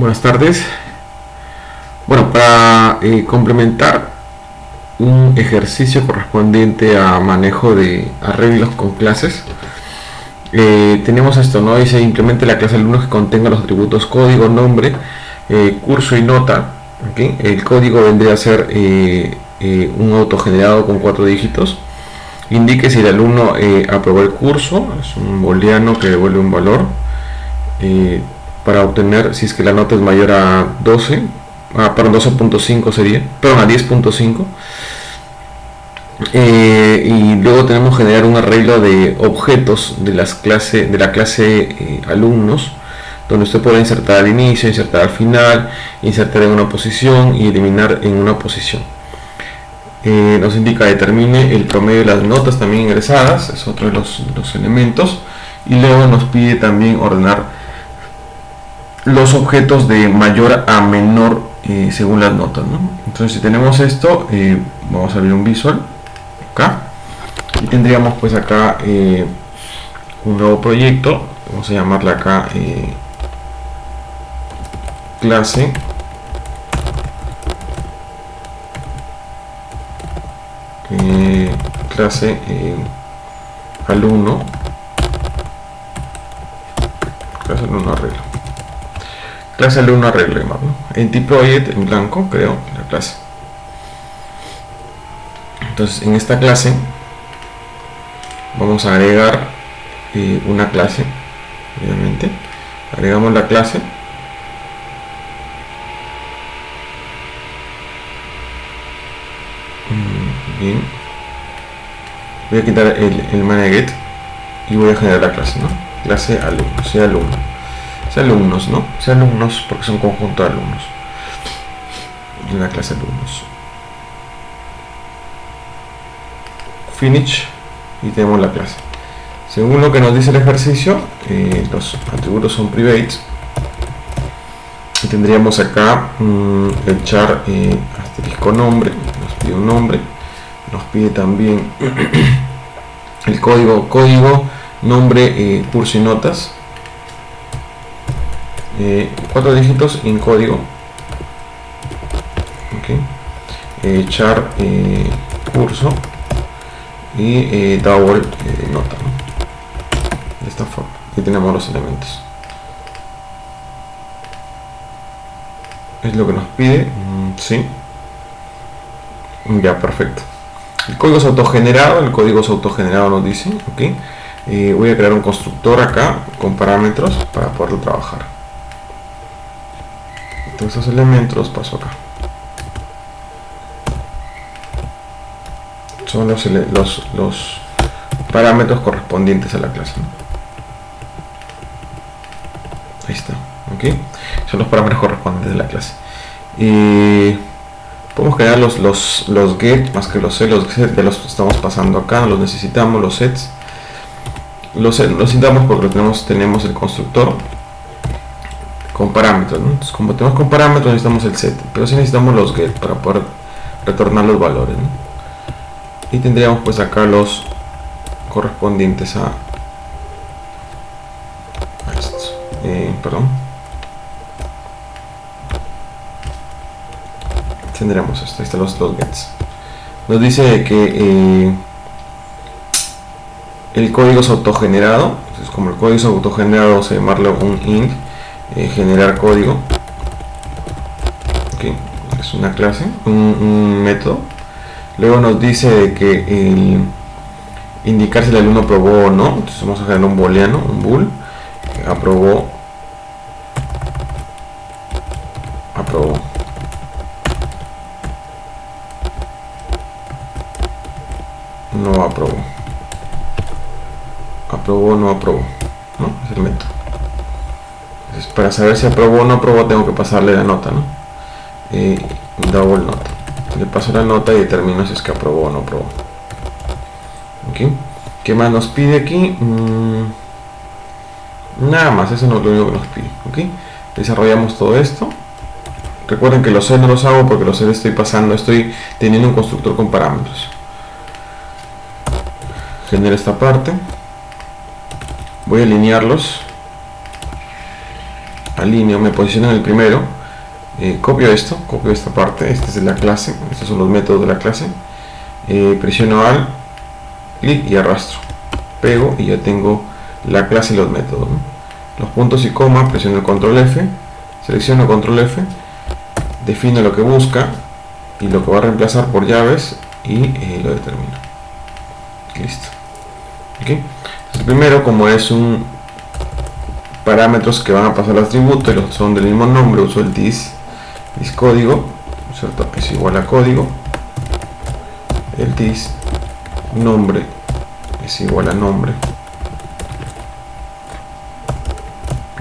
Buenas tardes. Bueno, para complementar un ejercicio correspondiente a manejo de arreglos con clases, tenemos esto, ¿no? Dice implemente la clase alumnos que contenga los atributos código, nombre, curso y nota. ¿Okay? El código vendría a ser un autogenerado con 4 dígitos. Indique si el alumno aprobó el curso, es un booleano que devuelve un valor para obtener si es que la nota es mayor a 12, perdón, 12.5 sería, perdón, a 10.5. Y luego tenemos que generar un arreglo de objetos de la clase alumnos, donde usted puede insertar al inicio, insertar al final, insertar en una posición y eliminar en una posición. Nos indica determine el promedio de las notas también ingresadas, es otro de los elementos, y luego nos pide también ordenar los objetos de mayor a menor según las notas, ¿no? Entonces si tenemos esto, vamos a abrir un visual acá y tendríamos pues acá un nuevo proyecto. Vamos a llamarle acá clase alumno, clase alumno arreglo, clase alumno arreglo, ¿no? Empty project en blanco, creo, la clase. Entonces en esta clase vamos a agregar una clase, obviamente. Agregamos la clase. Bien. Voy a quitar el maneget y voy a generar la clase, ¿no? Clase alumno, sea alumno. Sea alumnos, ¿no? Sea alumnos porque son conjunto de alumnos. En la clase alumnos. Finish y tenemos la clase. Según lo que nos dice el ejercicio, los atributos son privates y tendríamos acá el char asterisco nombre, nos pide un nombre, nos pide también el código, nombre, curso y notas, 4 dígitos en código, okay. Char curso y double nota, ¿no? De esta forma. Aquí tenemos los elementos. Es lo que nos pide. Sí. Ya, perfecto. El código es autogenerado. El código es autogenerado, nos dice. Ok. Voy a crear un constructor acá con parámetros para poderlo trabajar. Entonces, estos elementos los paso acá. Son los parámetros correspondientes a la clase, ¿no? Ahí está, ¿ok? Son los parámetros correspondientes de la clase. Y podemos crear los get más que los set. Los set ya los estamos pasando acá, no los necesitamos. Los sets los necesitamos porque tenemos el constructor con parámetros, ¿no? Entonces, como tenemos con parámetros, necesitamos el set, pero sí necesitamos los get para poder retornar los valores, ¿no? Y tendríamos pues acá los correspondientes a esto. Perdón. Tendremos esto. Ahí están los gets. Nos dice que el código es autogenerado. Entonces, como el código es autogenerado, vamos a llamarle un int generar código. Okay. Es una clase, un método. Luego nos dice que indicar si el alumno aprobó o no. Entonces vamos a generar un booleano, un bool. Aprobó. No aprobó. Aprobó, no aprobó, ¿no? Es el método. Entonces, para saber si aprobó o no aprobó, tengo que pasarle la nota, ¿no? Double nota. Le paso la nota y determino si es que aprobó o no aprobó. ¿Okay? ¿Qué más nos pide aquí? Nada más, eso no es lo único que nos pide. ¿Okay? Desarrollamos todo esto. Recuerden que los C no los hago porque los C estoy teniendo un constructor con parámetros. Genero esta parte. Voy a alinearlos. alineo, me posiciono en el primero, copio esta parte, esta es de la clase, estos son los métodos de la clase, presiono Alt, clic y arrastro, pego y ya tengo la clase y los métodos, ¿no? Los puntos y coma, presiono el control F, selecciono control F, defino lo que busca y lo que va a reemplazar por llaves y lo determino. Listo. ¿Okay? Entonces, primero, como es un parámetros que van a pasar al atributo y los son del mismo nombre, uso el dis código, ¿cierto? Es igual a código, el dis nombre es igual a nombre,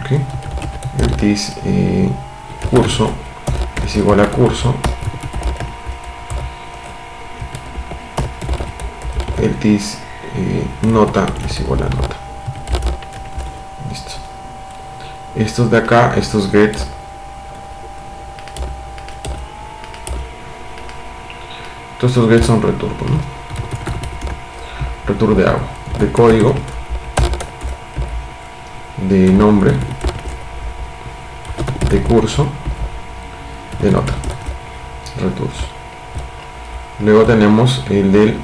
¿okay? El dis curso es igual a curso, el dis nota es igual a nota. Listo. Estos de acá, estos get, todos estos get son return, ¿no? Return de agua, de código, de nombre, de curso, de nota, returns. Luego tenemos el del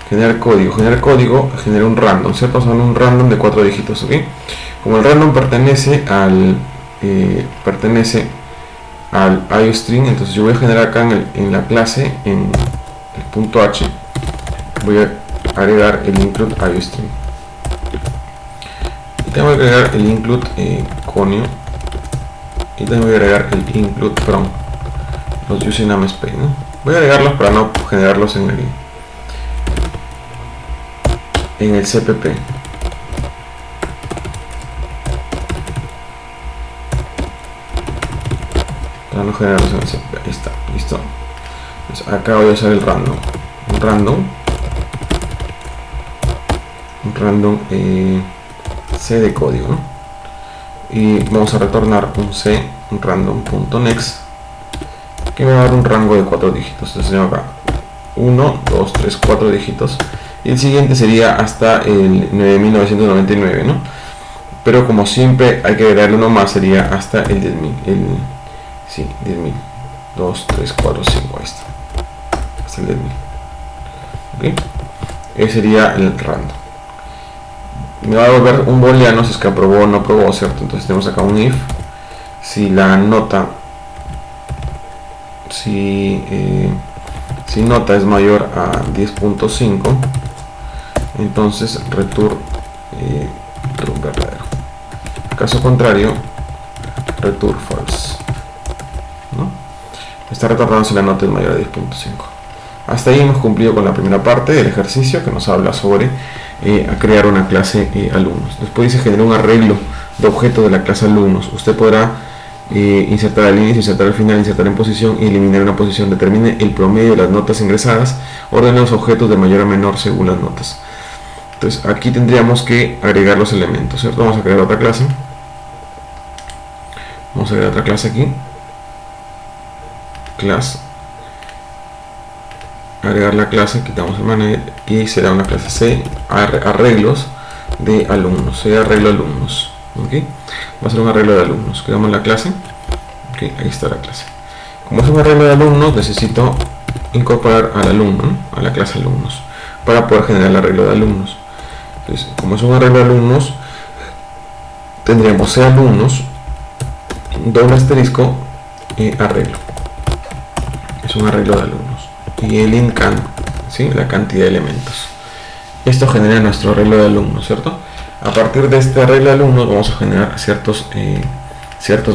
generar código. Generar código genera un random, ¿cierto? Son un random de 4 dígitos, ¿ok? Como el random pertenece al IOString, entonces yo voy a generar acá en la clase, en el punto H, voy a agregar el include IOString. Y tengo que agregar el include conio. Y tengo que agregar el include from los using namespace, ¿no? Voy a agregarlos para no generarlos en el CPP. Para no generarlos en el CPP. Ahí está, listo. Pues acá voy a usar el random. Un random C de código, ¿no? Y vamos a retornar un C, un random.next, que me va a dar un rango de 4 dígitos. Entonces tengo acá 1, 2, 3, 4 dígitos. Y el siguiente sería hasta el 9999, ¿no? Pero como siempre hay que agregarle uno más, sería hasta el 10.000. Sí, 10.000. 2, 3, 4, 5, ahí está. Hasta el 10.000. ¿Ok? Ese sería el random. Me va a devolver un booleano si es que aprobó o no aprobó, ¿cierto? Entonces tenemos acá un if. Si la nota, si nota es mayor a 10.5, entonces return true, verdadero. Caso contrario, return false, ¿no? Está retornando si la nota es mayor a 10.5. Hasta ahí hemos cumplido con la primera parte del ejercicio, que nos habla sobre a crear una clase alumnos. Después dice generar un arreglo de objetos de la clase alumnos. Usted podrá insertar al inicio, insertar al final, insertar en posición y eliminar una posición. Determine el promedio de las notas ingresadas. Ordene los objetos de mayor a menor según las notas. Entonces aquí tendríamos que agregar los elementos, ¿cierto? Vamos a crear otra clase. Vamos a agregar otra clase aquí. Class. Agregar la clase, quitamos el manager y será una clase C, arreglos de alumnos, C arreglo alumnos, ¿okay? Va a ser un arreglo de alumnos. Creamos la clase, okay, ahí está la clase. Como es un arreglo de alumnos, necesito incorporar al alumno, ¿no? A la clase alumnos, para poder generar el arreglo de alumnos. Entonces, como es un arreglo de alumnos, tendríamos C alumnos, doble asterisco, arreglo. Es un arreglo de alumnos. Y el incant, ¿sí? La cantidad de elementos. Esto genera nuestro arreglo de alumnos, ¿cierto? A partir de este arreglo de alumnos vamos a generar ciertos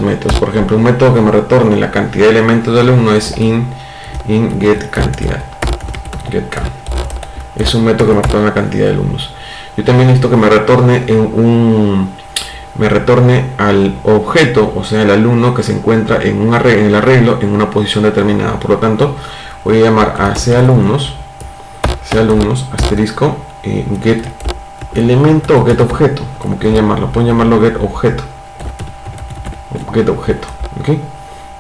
métodos. Por ejemplo, un método que me retorne la cantidad de elementos de alumno es in get cantidad, get count. Es un método que me retorna la cantidad de alumnos. Yo también necesito que me retorne al objeto, o sea, el alumno que se encuentra en el arreglo en una posición determinada. Por lo tanto, voy a llamar a C alumnos asterisco get elemento o get objeto, como quieran llamarlo. Pueden llamarlo get objeto, ¿ok?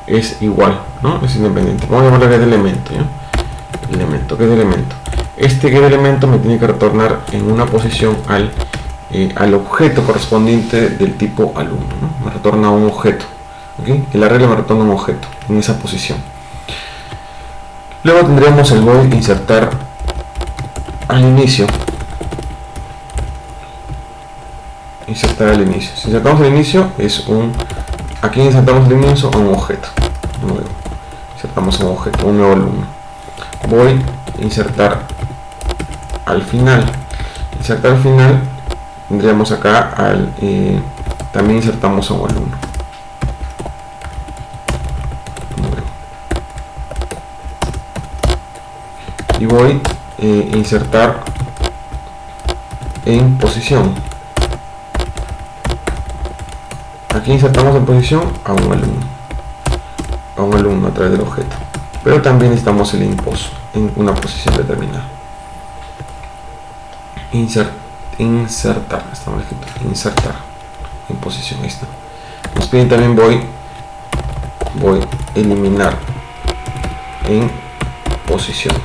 Es igual, ¿no? Es independiente. Vamos a llamarlo get elemento, ¿ya? Get elemento. Este get elemento me tiene que retornar en una posición al al objeto correspondiente del tipo alumno, ¿no? Me retorna un objeto, ¿okay? El arreglo me retorna un objeto en esa posición. Luego tendríamos el void insertar al inicio. Insertar al inicio. Si insertamos al inicio es un... Aquí insertamos al inicio a un objeto nuevo. Insertamos un objeto, un nuevo alumno. Voy a insertar al final. Insertar al final tendríamos acá al... también insertamos a un alumno. Y voy a insertar en posición. Aquí insertamos en posición a un alumno a través del objeto, pero también necesitamos el impos en una posición determinada. Insertar, estamos escrito insertar en posición, ahí está. Nos piden también voy a eliminar en posición.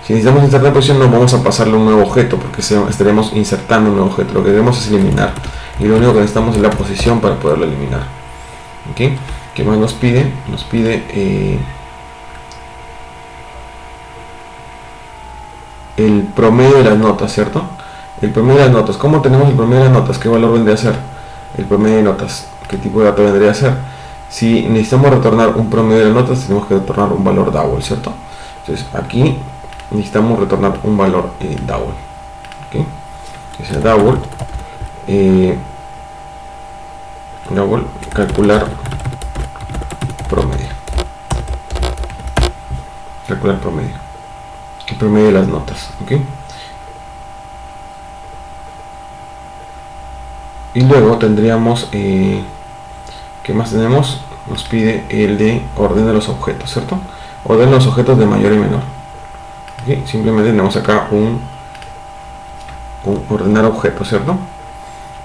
Si necesitamos insertar en posición, no vamos a pasarle un nuevo objeto porque estaremos insertando un nuevo objeto. Lo que queremos es eliminar y lo único que necesitamos es la posición para poderlo eliminar. ¿Okay? ¿Qué más nos pide? Nos pide el promedio de las notas, ¿cierto? El promedio de las notas. ¿Cómo tenemos el promedio de las notas? ¿Qué valor vendría a ser? El promedio de notas. ¿Qué tipo de dato vendría a ser? Si necesitamos retornar un promedio de las notas, tenemos que retornar un valor double, ¿cierto? Entonces aquí necesitamos retornar un valor double. ¿Okay? Es el double. Double, calcular promedio. Calcular promedio. El promedio de las notas. ¿Okay? Y luego tendríamos, ¿qué más tenemos? Nos pide el de orden de los objetos, ¿cierto? Orden los objetos de mayor y menor. ¿Okay? Simplemente tenemos acá un ordenar objeto, ¿cierto?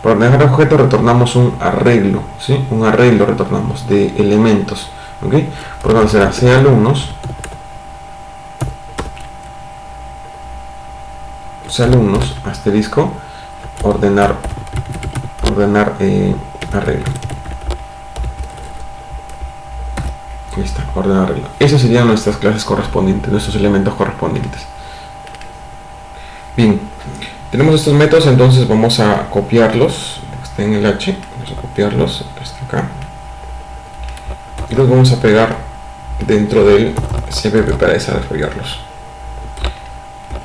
Para ordenar objeto retornamos un arreglo, ¿sí? Un arreglo retornamos de elementos. ¿Okay? Por lo tanto será C alumnos, asterisco, ordenar arreglo. Ahí está, ordenar arreglo. Esas serían nuestras clases correspondientes, nuestros elementos correspondientes. Bien, tenemos estos métodos, entonces vamos a copiarlos. Está en el H, vamos a copiarlos hasta acá y los vamos a pegar dentro del CPP para desarrollarlos.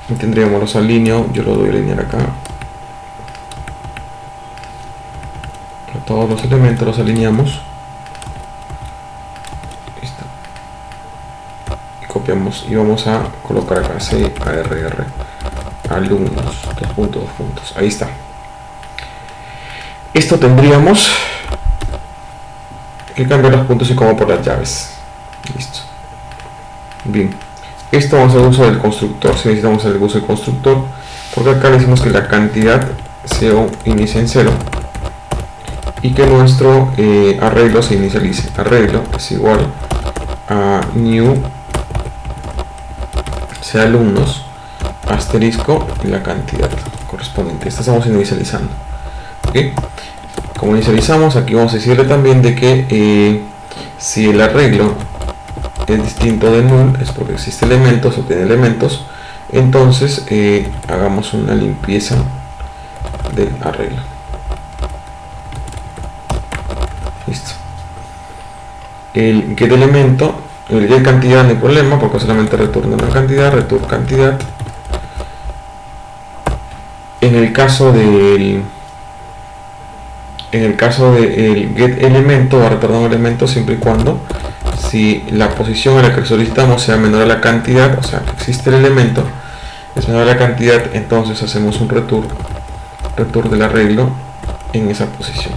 Y tendríamos los alineo, yo lo doy a alinear acá. A todos los elementos los alineamos. Copiamos y vamos a colocar acá CARR alumnos, 2 puntos. Ahí está. Esto tendríamos que cambiar los puntos y como por las llaves. Listo. Bien, esto vamos a hacer uso del constructor. Si necesitamos el uso del constructor, porque acá le decimos que la cantidad se inicia en 0 y que nuestro arreglo se inicialice. Arreglo es igual a new sea alumnos asterisco y la cantidad correspondiente. Esta estamos inicializando. ¿Okay? Como inicializamos, aquí vamos a decirle también de que si el arreglo es distinto de null, es porque existe elementos o tiene elementos, entonces hagamos una limpieza del arreglo. Listo. El get elemento, el get cantidad no hay problema porque solamente retorna una cantidad, return cantidad. En el caso del get elemento va a retornar un elemento siempre y cuando si la posición a la que solicitamos sea menor a la cantidad, o sea que existe el elemento es menor a la cantidad, entonces hacemos un return del arreglo en esa posición.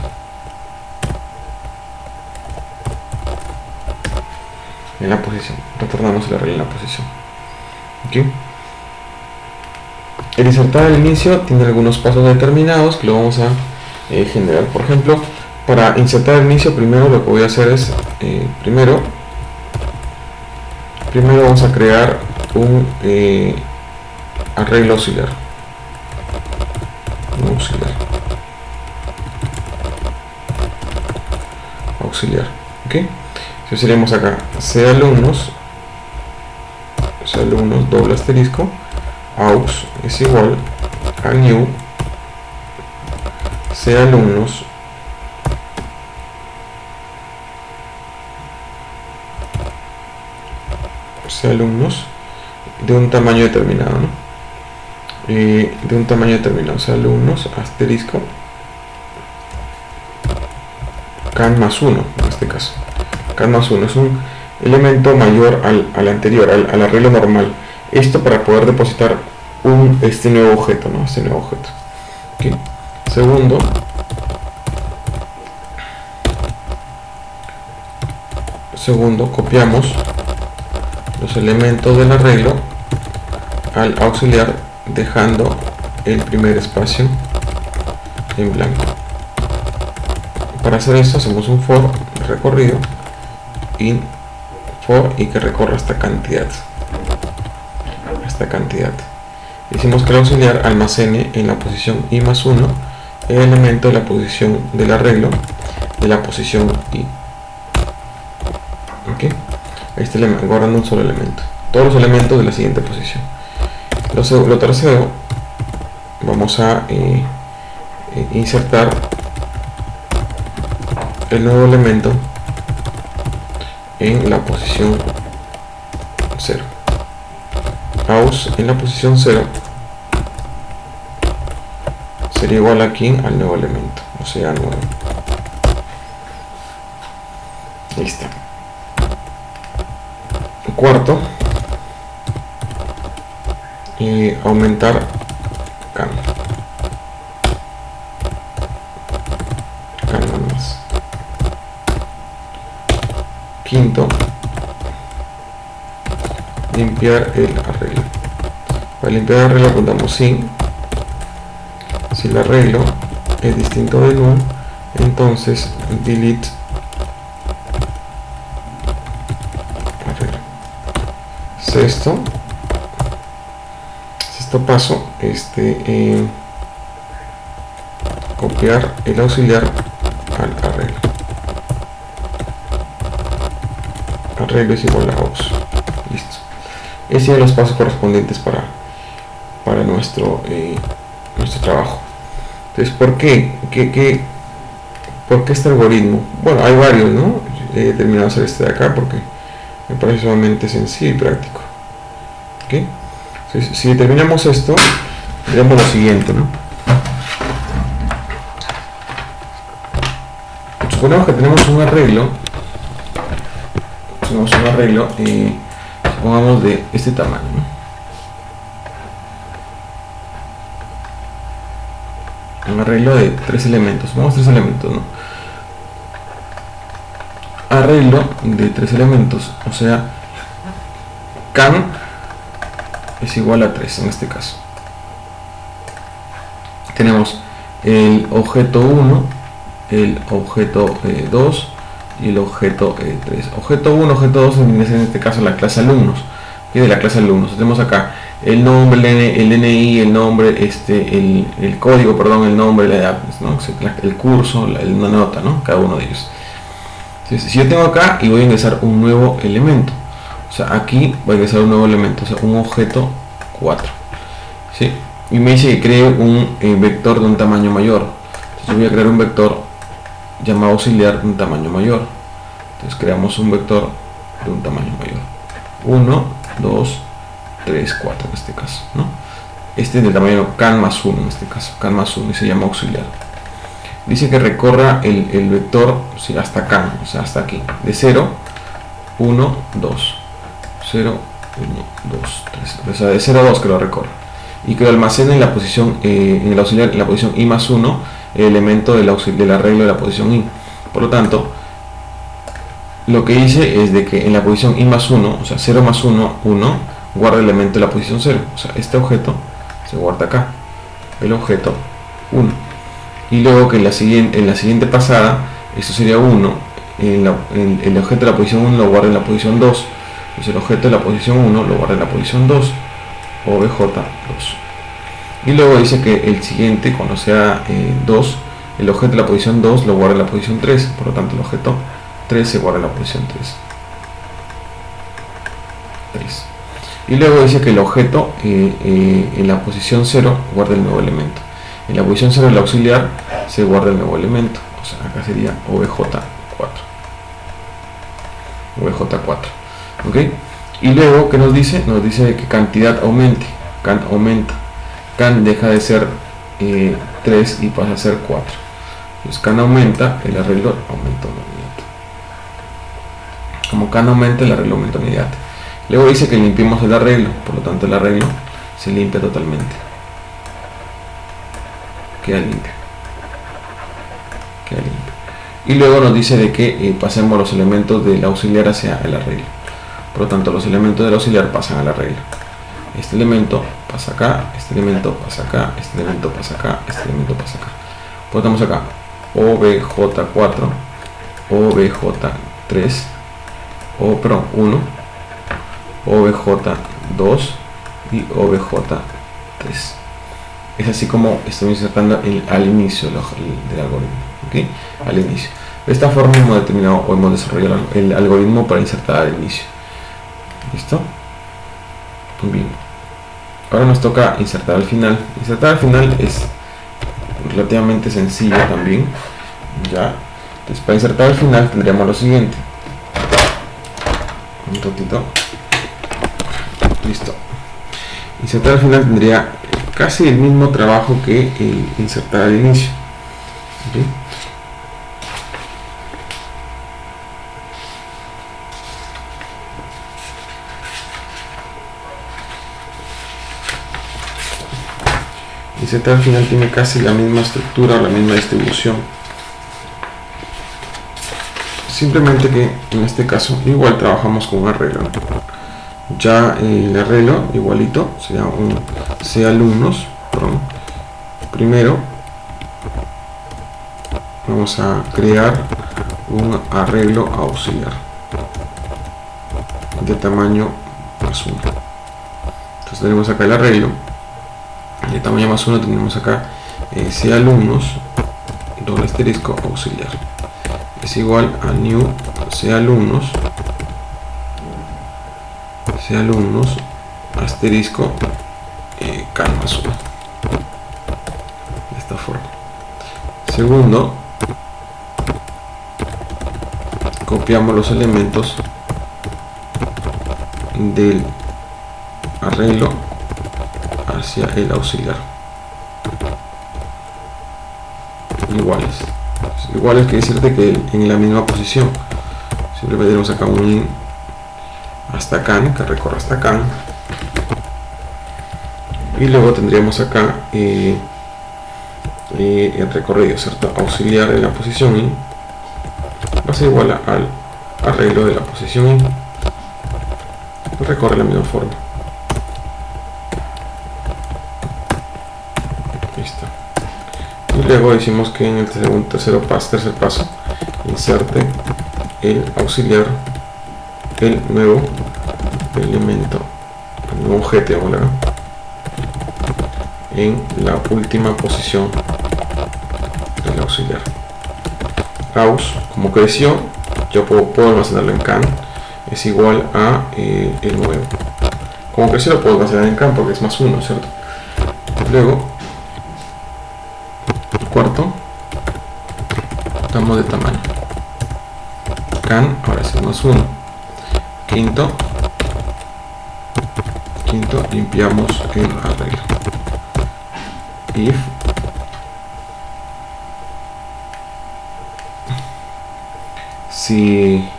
En la posición, retornamos el arreglo en la posición. ¿Okay? El insertar al inicio tiene algunos pasos determinados que lo vamos a generar. Por ejemplo, para insertar al inicio, primero lo que voy a hacer es primero vamos a crear arreglo auxiliar. Auxiliar. ¿Ok? Entonces iremos acá, C alumnos, doble asterisco, aux es igual a new C alumnos de un tamaño determinado, ¿no? De un tamaño determinado, C alumnos asterisco can más 1, en este caso can más 1 es un elemento mayor al anterior, al arreglo normal. Esto para poder depositar este nuevo objeto, ¿no? Este nuevo objeto. ¿Okay? Segundo, copiamos los elementos del arreglo al auxiliar dejando el primer espacio en blanco. Para hacer esto hacemos un for recorrido in for y que recorra esta cantidad. Decimos que el auxiliar almacene en la posición i más 1 el elemento de la posición del arreglo de la posición i. ¿Okay? Este elemento, guardando un solo elemento, todos los elementos de la siguiente posición. Lo tercero, vamos a insertar el nuevo elemento en la posición 0. Aus en la posición 0 sería igual aquí al nuevo elemento, o sea 9. Listo. Cuarto, aumentar can más. Quinto, limpiar el arreglo. Para limpiar el arreglo apuntamos si el arreglo es distinto de null, entonces delete arreglo. Sexto paso, copiar el auxiliar al arreglo. Arreglo es igual a aux. Listo. Esos son los pasos correspondientes para nuestro trabajo. Entonces, ¿por qué este algoritmo? Bueno, hay varios, ¿no? He terminado de hacer este de acá porque me parece sumamente sencillo y práctico. ¿Okay? Entonces, si terminamos esto, veremos lo siguiente, ¿no? Suponemos que tenemos un arreglo. Supongamos de este tamaño, ¿no? Un arreglo de 3 elementos. Supongamos 3 elementos, ¿no? Arreglo de 3 elementos, o sea, can es igual a 3 en este caso. Tenemos el objeto 1, el objeto 2 y el objeto 3. Objeto 1, objeto 2 en este caso la clase alumnos. Y de la clase alumnos tenemos acá el nombre, el DNI, el nombre, el código, perdón, el nombre, la edad, ¿no? El curso, una nota, ¿no? Cada uno de ellos. Entonces, si yo tengo acá y voy a ingresar un nuevo elemento, o sea, aquí voy a ingresar un nuevo elemento, o sea, un objeto 4, ¿sí? Y me dice que cree un vector de un tamaño mayor. Entonces yo voy a crear un vector llamado auxiliar de un tamaño mayor. Entonces creamos un vector de un tamaño mayor. 1, 2, 3, 4 en este caso, ¿no? Este es del tamaño can más 1 en este caso, can más 1, y se llama auxiliar. Dice que recorra el vector, ¿sí? Hasta can, o sea, hasta aquí, de 0, 1, 2, 0, 1, 2, 3, o sea, de 0 a 2 que lo recorre. Y que lo almacena en la posición, en el auxiliar, en la posición i más 1, el elemento del arreglo de la posición i. Por lo tanto, lo que dice es de que en la posición i más 1, o sea, 0 más 1, 1, guarda el elemento de la posición 0. O sea, este objeto se guarda acá, el objeto 1. Y luego que en la siguiente pasada, esto sería 1, el objeto de la posición 1 lo guarda en la posición 2. Entonces el objeto de la posición 1 lo guarda en la posición 2. obj2. Y luego dice que el siguiente, cuando sea 2, el objeto de la posición 2 lo guarda en la posición 3, por lo tanto el objeto 3 se guarda en la posición 3. Y luego dice que el objeto en la posición 0 guarda el nuevo elemento. En la posición 0 del auxiliar se guarda el nuevo elemento, o sea, acá sería obj4. ¿Ok? Y luego, ¿qué nos dice? Nos dice que cantidad aumente. Can aumenta. Can deja de ser 3 y pasa a ser 4. Entonces can aumenta, el arreglo aumenta inmediato. Como can aumenta, el arreglo aumenta inmediato. Luego dice que limpiemos el arreglo, por lo tanto el arreglo se limpia totalmente. Queda limpio. Y luego nos dice de que pasemos los elementos del auxiliar hacia el arreglo. Por lo tanto, los elementos del auxiliar pasan al arreglo. Este elemento pasa acá, este elemento pasa acá, este elemento pasa acá, este elemento pasa acá. Por lo tanto, acá obj4, obj3, 1, obj2 y obj3. Es así como estamos insertando al inicio del algoritmo, ¿okay? Al inicio. De esta forma hemos determinado o hemos desarrollado el algoritmo para insertar al inicio. ¿Listo? Muy bien. Ahora nos toca insertar al final. Insertar al final es relativamente sencillo también. Ya. Entonces, para insertar al final tendríamos lo siguiente. Un ratito. Listo. Insertar al final tendría casi el mismo trabajo que insertar al inicio. ¿Okay? Insertar al final tiene casi la misma estructura, la misma distribución. Simplemente que en este caso igual trabajamos con un arreglo. Ya el arreglo igualito sería un alumnos. Primero vamos a crear un arreglo auxiliar de tamaño más 1. Entonces tenemos acá el arreglo de tamaño más 1, tenemos acá alumnos doble asterisco auxiliar es igual a new alumnos asterisco can más 1. De esta forma. Segundo, copiamos los elementos del arreglo hacia el auxiliar. Iguales quiere decirte que en la misma posición. Simplemente tenemos acá un in hasta can, que recorre hasta can. Y luego tendríamos acá el recorrido, ¿cierto? Auxiliar de la posición in va a ser igual al arreglo de la posición in. Recorre de la misma forma. Listo. Y luego decimos que en el tercer paso inserte el auxiliar, el nuevo elemento, el nuevo objeto, ¿verdad? En la última posición del auxiliar. Aus, como creció, yo puedo almacenarlo en can, es igual a el nuevo. Como creció lo puedo almacenar en can porque es más 1, ¿cierto? Luego, cuarto, damos de tamaño. Can, ahora sí es más 1. Quinto, limpiamos el arreglo. If si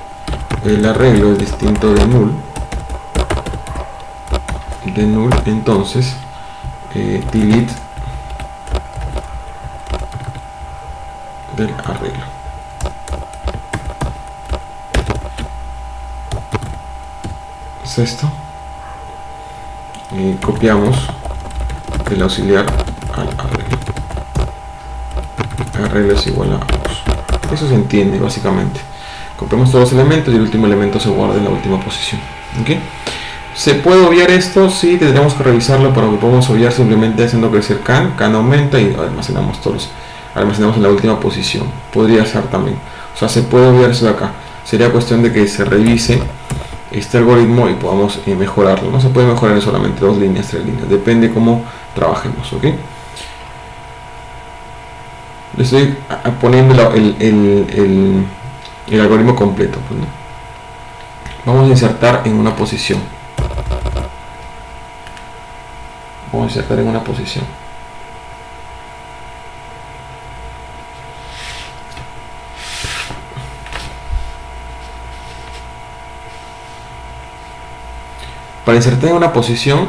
el arreglo es distinto de null, entonces delete del arreglo. Es esto. Copiamos el auxiliar al arreglo. El arreglo es igual a 2. Eso se entiende básicamente. Copiamos todos los elementos y el último elemento se guarda en la última posición. ¿Okay? ¿Se puede obviar esto? Sí, tendremos que revisarlo, pero lo podemos obviar simplemente haciendo crecer can aumenta y almacenamos todos, almacenamos en la última posición. Podría ser también, o sea, se puede obviar eso de acá. Sería cuestión de que se revise este algoritmo y podamos mejorarlo. No se puede mejorar en solamente 2 líneas, 3 líneas, depende cómo trabajemos, ¿ok? Le estoy poniendo el algoritmo completo, pues, ¿no? Vamos a insertar en una posición. Vamos a insertar en una posición. Para insertar en una posición,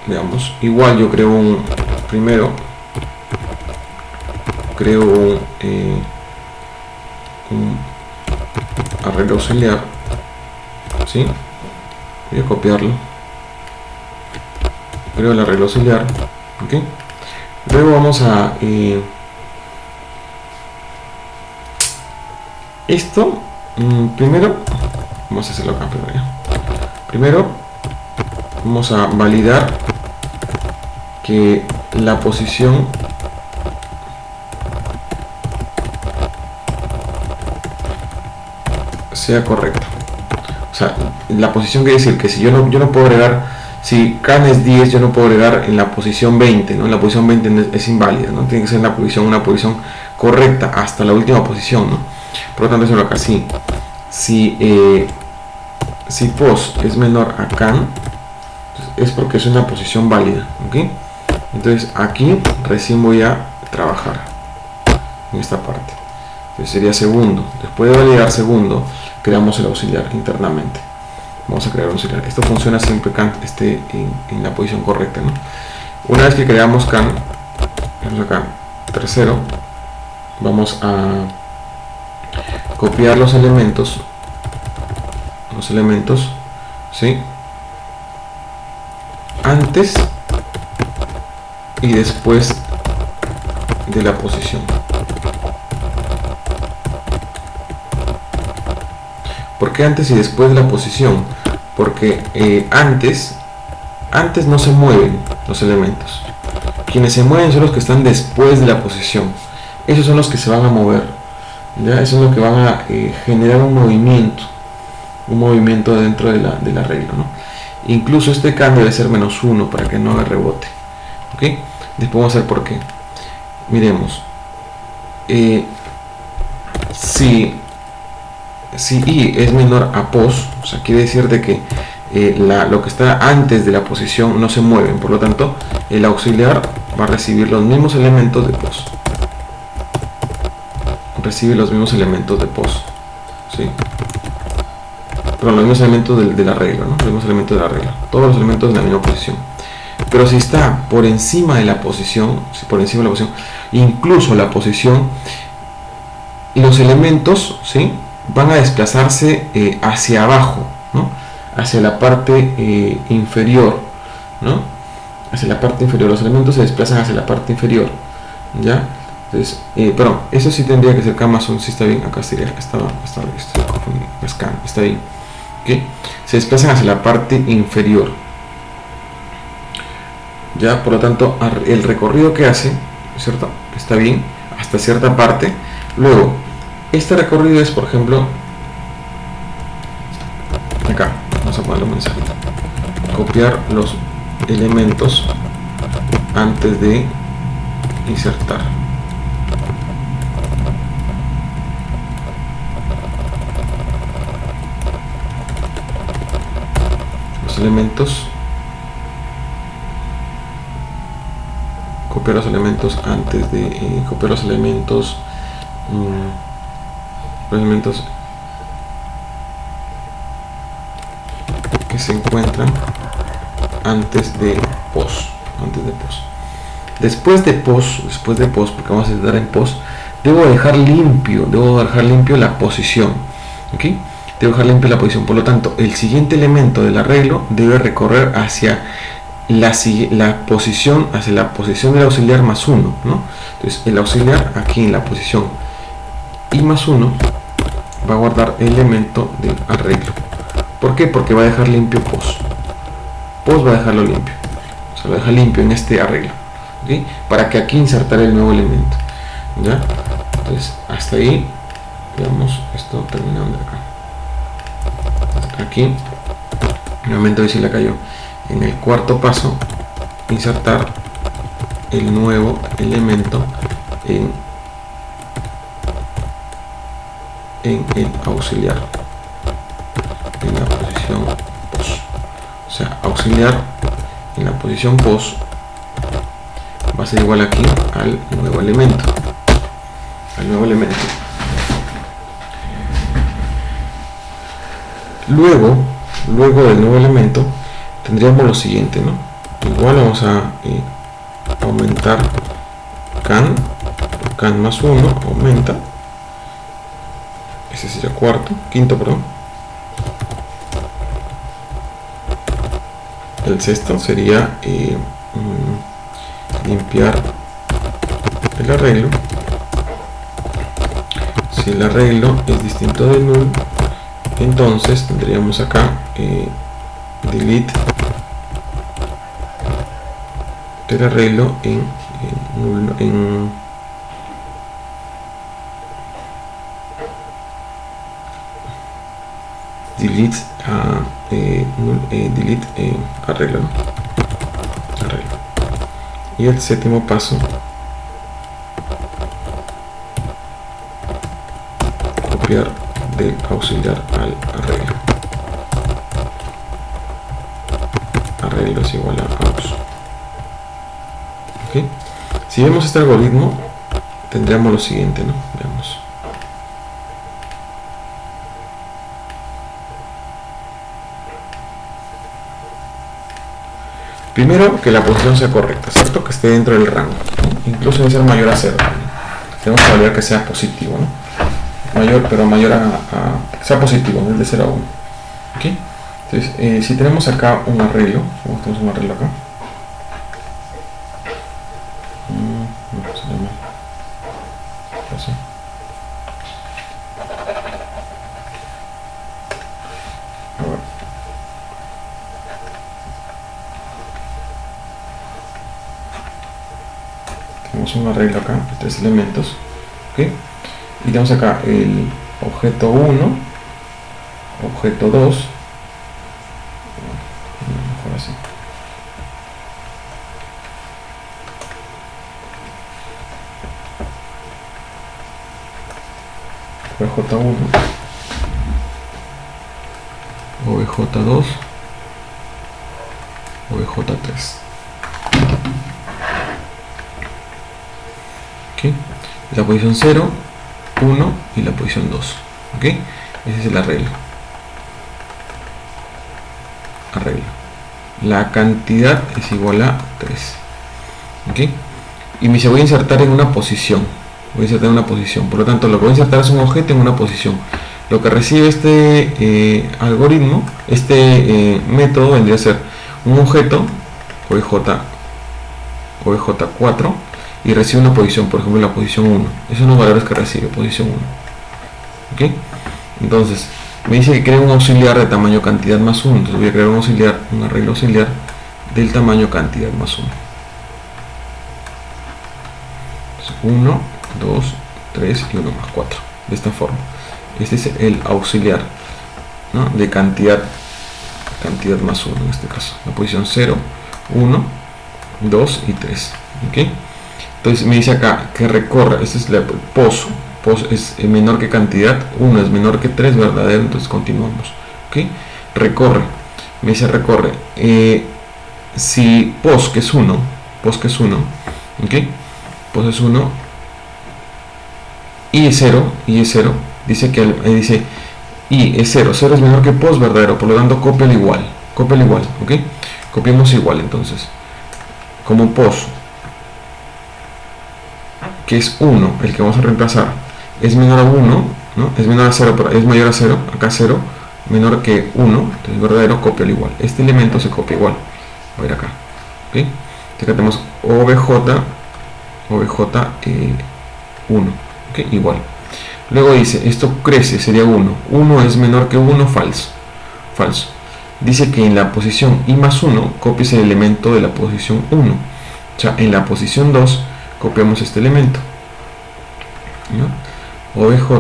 veamos, igual yo creo primero creo un arreglo auxiliar, ¿sí? Voy a copiarlo, creo el arreglo auxiliar, ¿ok? Luego vamos a esto, primero vamos a hacerlo acá primero vamos a validar que la posición sea correcta. O sea, la posición quiere decir que si yo no puedo agregar, si can es 10, yo no puedo agregar en la posición 20, ¿no? La posición 20 es inválida, ¿no? Tiene que ser una posición correcta hasta la última posición, ¿no? Por lo tanto, eso es acá sí. Si pos es menor a can, es porque es una posición válida, ¿ok? Entonces aquí recién voy a trabajar en esta parte. Entonces sería segundo. Después de validar segundo, creamos el auxiliar internamente. Vamos a crear un auxiliar. Esto funciona siempre can esté en la posición correcta, ¿no? Una vez que creamos can, acá tercero, vamos a copiar los elementos, ¿sí? Antes y después de la posición. ¿Por qué antes y después de la posición? Porque antes no se mueven los elementos. Quienes se mueven son los que están después de la posición. Esos son los que se van a mover, ¿ya? Eso es lo que van a generar un movimiento dentro del arreglo, ¿no? Incluso este can debe ser -1 para que no haga rebote, ¿ok? Después vamos a ver por qué. Miremos, si i es menor a pos, o sea, quiere decir de que lo que está antes de la posición no se mueven, por lo tanto el auxiliar va a recibir los mismos elementos de pos, ¿sí? Pero los mismos elementos del arreglo, ¿no? Los mismos elementos del arreglo, todos los elementos en la misma posición. Pero si está por encima de la posición, incluso la posición, los elementos, ¿sí?, van a desplazarse hacia abajo, ¿no? Hacia la parte inferior, ¿no? Hacia la parte inferior, los elementos se desplazan hacia la parte inferior, ¿ya? Entonces, perdón, eso sí tendría que ser K más 1, si está bien, acá sería, está bien, ¿okay? Se desplazan hacia la parte inferior, ya, por lo tanto, el recorrido que hace, ¿cierto?, está bien, hasta cierta parte. Luego, este recorrido es, por ejemplo, acá, vamos a ponerlo mensaje, copiar los elementos antes de insertar. Los elementos, copiar los elementos antes de copiar los elementos que se encuentran antes de pos. Después de pos, porque vamos a entrar en pos, debo dejar limpio la posición, ¿ok? Debo dejar limpio la posición. Por lo tanto, el siguiente elemento del arreglo debe recorrer hacia la posición del auxiliar más 1, ¿no? Entonces el auxiliar aquí en la posición i más 1 va a guardar el elemento del arreglo. ¿Por qué? Porque va a dejar limpio pos. Pos va a dejarlo limpio. O sea, lo deja limpio en este arreglo. ¿Okay? Para que aquí insertar el nuevo elemento. ¿Ya? Entonces, hasta ahí, digamos, esto terminando de acá. Aquí, nuevamente hoy sí la cayó. En el cuarto paso, insertar el nuevo elemento en el auxiliar, en la posición pos. O sea, auxiliar en la posición pos va a ser igual aquí al nuevo elemento. Luego del nuevo elemento tendríamos lo siguiente, ¿no? Igual vamos a aumentar can más 1 aumenta, ese sería quinto, perdón. El sexto sería limpiar el arreglo. Si el arreglo es distinto de null, entonces tendríamos acá delete el arreglo en delete arreglo, ¿no? Y el séptimo paso, copiar del auxiliar al arreglo. Arreglo es igual a aux. ¿Okay? Si vemos este algoritmo, tendríamos lo siguiente, ¿no? Veamos. Primero, que la posición sea correcta, ¿cierto? Que esté dentro del rango, ¿no? Incluso debe ser mayor a 0. Tenemos que validar que sea positivo, ¿no? Mayor a que sea positivo, desde 0 a 1. ¿Okay? Entonces, si tenemos acá un arreglo, tenemos un arreglo acá. No, se llama así. Tenemos un arreglo acá de 3 elementos, ¿okay? Y tenemos acá el objeto 1, objeto 2, mejor así, obj1, obj2, obj3. ¿Okay? La posición 0, 1 y la posición 2. ¿Okay? Ese es el arreglo. La cantidad es igual a 3. ¿Okay? Y me dice, voy a insertar en una posición. Por lo tanto, lo que voy a insertar es un objeto en una posición. Lo que recibe este algoritmo, este método, vendría a ser un objeto, obj4, y recibe una posición, por ejemplo la posición 1. Esos son los valores que recibe, posición 1. ¿Okay? Entonces, me dice que crea un auxiliar de tamaño cantidad más 1. Entonces voy a crear un arreglo auxiliar del tamaño cantidad más 1. 1, 2, 3 y 1 más 4. De esta forma. Este es el auxiliar, ¿no? De cantidad más 1 en este caso. La posición 0, 1, 2 y 3. ¿Okay? Entonces me dice acá que recorre, este es el pos es menor que cantidad, 1 es menor que 3, verdadero, entonces continuamos. ¿Okay? Recorre, me dice recorre, si pos que es 1, ¿okay? Pos es 1, y es 0, dice que dice y es 0 es menor que pos, verdadero, por lo tanto copia el igual, ¿ok? Copiamos igual, entonces, como pos, que es 1, el que vamos a reemplazar, es menor a 1, ¿no? Es menor a 0, pero es mayor a 0, acá 0, menor que 1, entonces verdadero, copia el igual. Este elemento se copia igual, voy a ir acá, ¿ok? Entonces acá tenemos obj 1, ¿ok? Igual. Luego dice, esto crece, sería 1. 1 es menor que 1, falso. falso. Dice que en la posición i más 1 copies el elemento de la posición 1. O sea, en la posición 2 copiamos este elemento, ¿no? obj2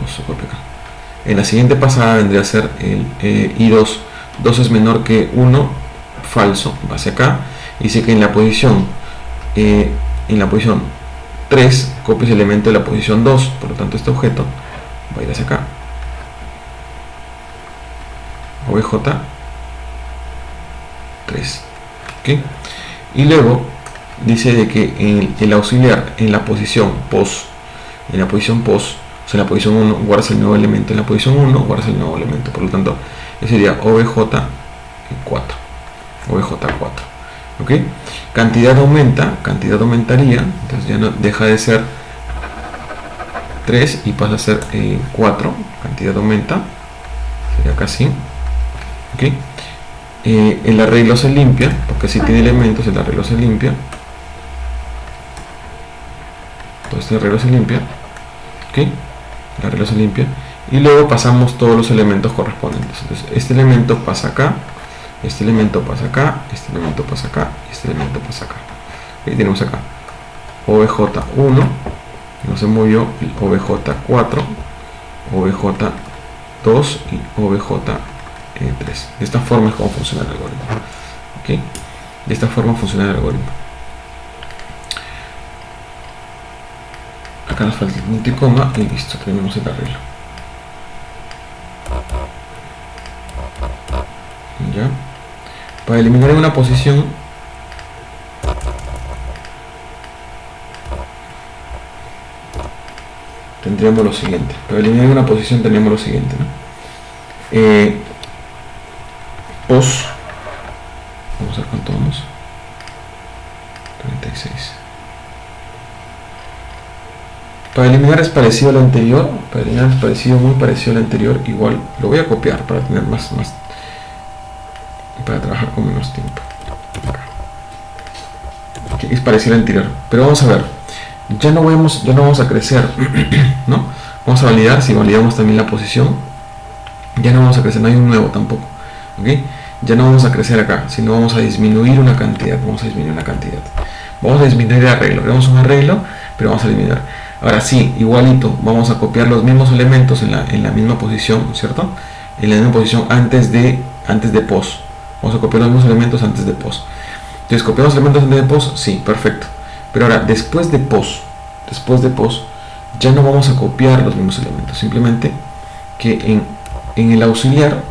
se copia acá. En la siguiente pasada vendría a ser el i2. 2 es menor que 1, falso, va hacia acá. Dice que en la posición 3 copies el elemento de la posición 2, por lo tanto este objeto va a ir hacia acá. obj3, ¿okay? Y luego dice de que en el auxiliar en la posición pos, o sea, en la posición 1 guardas el nuevo elemento, en la posición 1 guardas el nuevo elemento, por lo tanto ese sería obj4, ¿ok? Cantidad aumentaría, entonces ya no deja de ser 3 y pasa a ser 4, cantidad aumenta, sería acá así, ¿ok? El arreglo se limpia, porque si tiene elementos el arreglo se limpia, todo este arreglo se limpia, ¿ok? El arreglo se limpia, y luego pasamos todos los elementos correspondientes. Entonces este elemento pasa acá, este elemento pasa acá, este elemento pasa acá, y este elemento pasa acá. Y tenemos acá obj1, no se movió, el obj4, obj2 y obj3. De esta forma es como funciona el algoritmo, ¿okay? De esta forma funciona el algoritmo. Acá nos falta el punto y coma y listo, tenemos el arreglo. Ya. Para eliminar una posición tendríamos lo siguiente. Para eliminar una posición tendríamos lo siguiente, ¿no? Pos, vamos a ver cuánto vamos. 36. Para eliminar es parecido al anterior, para eliminar es parecido, muy parecido al anterior, igual lo voy a copiar para tener más para trabajar con menos tiempo. Aquí es parecido al anterior, pero vamos a ver, ya no vamos a crecer, ¿no? Vamos a validar, si validamos también la posición, ya no vamos a crecer, no hay un nuevo tampoco, ¿ok? Ya no vamos a crecer acá, sino vamos a disminuir una cantidad, vamos a disminuir el arreglo, creamos un arreglo, pero vamos a eliminar. Ahora sí, igualito, vamos a copiar los mismos elementos en la misma posición, ¿cierto? En la misma posición antes de pos. Vamos a copiar los mismos elementos antes de pos. Entonces, copiamos elementos antes de pos, sí, perfecto. Pero ahora, después de pos, ya no vamos a copiar los mismos elementos. Simplemente que en el auxiliar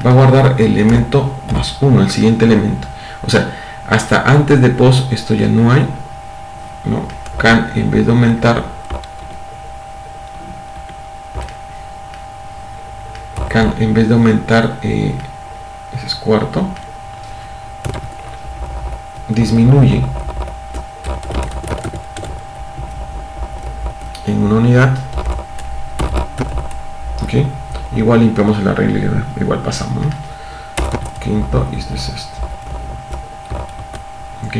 va a guardar el elemento más 1, el siguiente elemento. O sea, hasta antes de pos esto ya no hay, ¿no? Can, en vez de aumentar, ese es cuarto, disminuye en una unidad, ok, igual limpiamos el arreglo y igual pasamos, ¿no? Quinto y este es este, ok.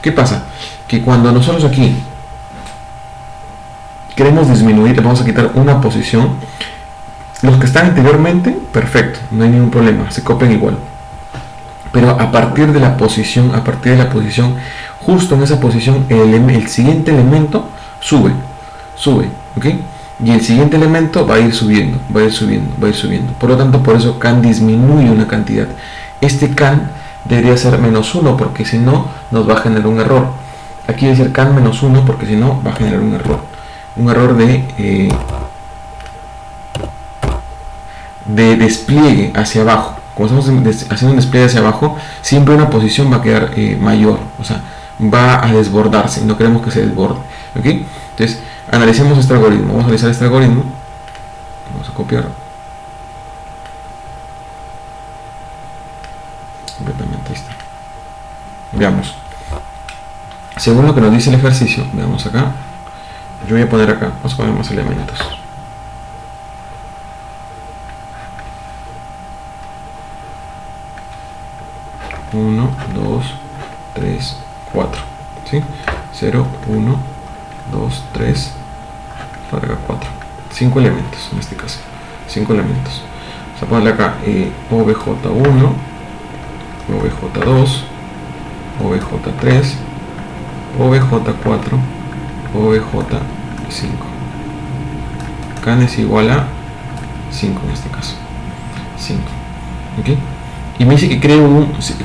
¿Qué pasa? Que cuando nosotros aquí queremos disminuir, vamos a quitar una posición, los que están anteriormente, perfecto, no hay ningún problema, se copian igual. Pero a partir de la posición, justo en esa posición, el siguiente elemento sube, ¿ok? Y el siguiente elemento va a ir subiendo. Por lo tanto, por eso can disminuye una cantidad. Este can debería ser menos 1, porque si no, nos va a generar un error. Aquí debe ser can menos 1, porque si no, va a generar un error. Un error de despliegue hacia abajo. Como estamos haciendo un despliegue hacia abajo, siempre una posición va a quedar mayor, o sea, va a desbordarse y no queremos que se desborde, ¿ok? Entonces, analicemos este algoritmo. Vamos a analizar este algoritmo, vamos a copiar completamente, ahí está. Veamos, según lo que nos dice el ejercicio, veamos acá, yo voy a poner acá, vamos a poner más elementos. 1, 2, 3, 4, ¿sí? 0, 1, 2, 3, para acá 4. 5 elementos en este caso, 5 elementos. Vamos a ponerle acá obj1, obj2, obj3, obj4, obj5. Can es igual a 5 en este caso, 5. ¿Okay? Y me dice que cree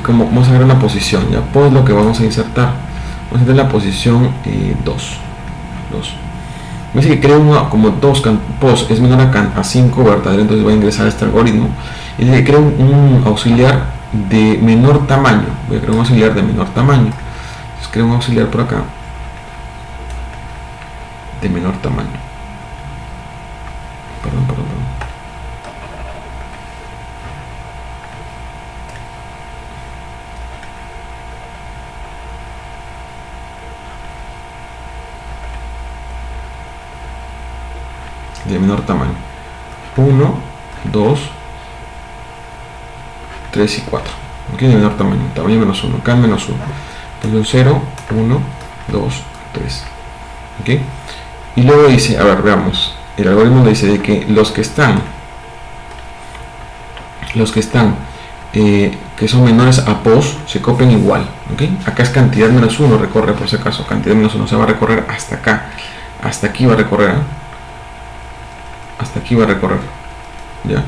como vamos a ver una posición, ya pues lo que vamos a insertar. Vamos a insertar la posición 2. Me dice que crea como 2 pos es menor a 5 verdadero, entonces voy a ingresar a este algoritmo y dice que crea un auxiliar de menor tamaño. Voy a crear un auxiliar de menor tamaño. Entonces creo un auxiliar por acá de menor tamaño. Perdón. De menor tamaño. 1, 2, 3 y 4. ¿Ok? De menor tamaño. Tamaño menos 1. Can menos 1. Entonces 0, 1, 2, 3. ¿Ok? Y luego dice, a ver, veamos. El algoritmo dice de que los que están que son menores a pos se copian igual. ¿Ok? Acá es cantidad menos 1, recorre por si acaso. Cantidad menos 1 se va a recorrer hasta acá. Hasta aquí va a recorrer. Hasta aquí va a recorrer, ¿ya?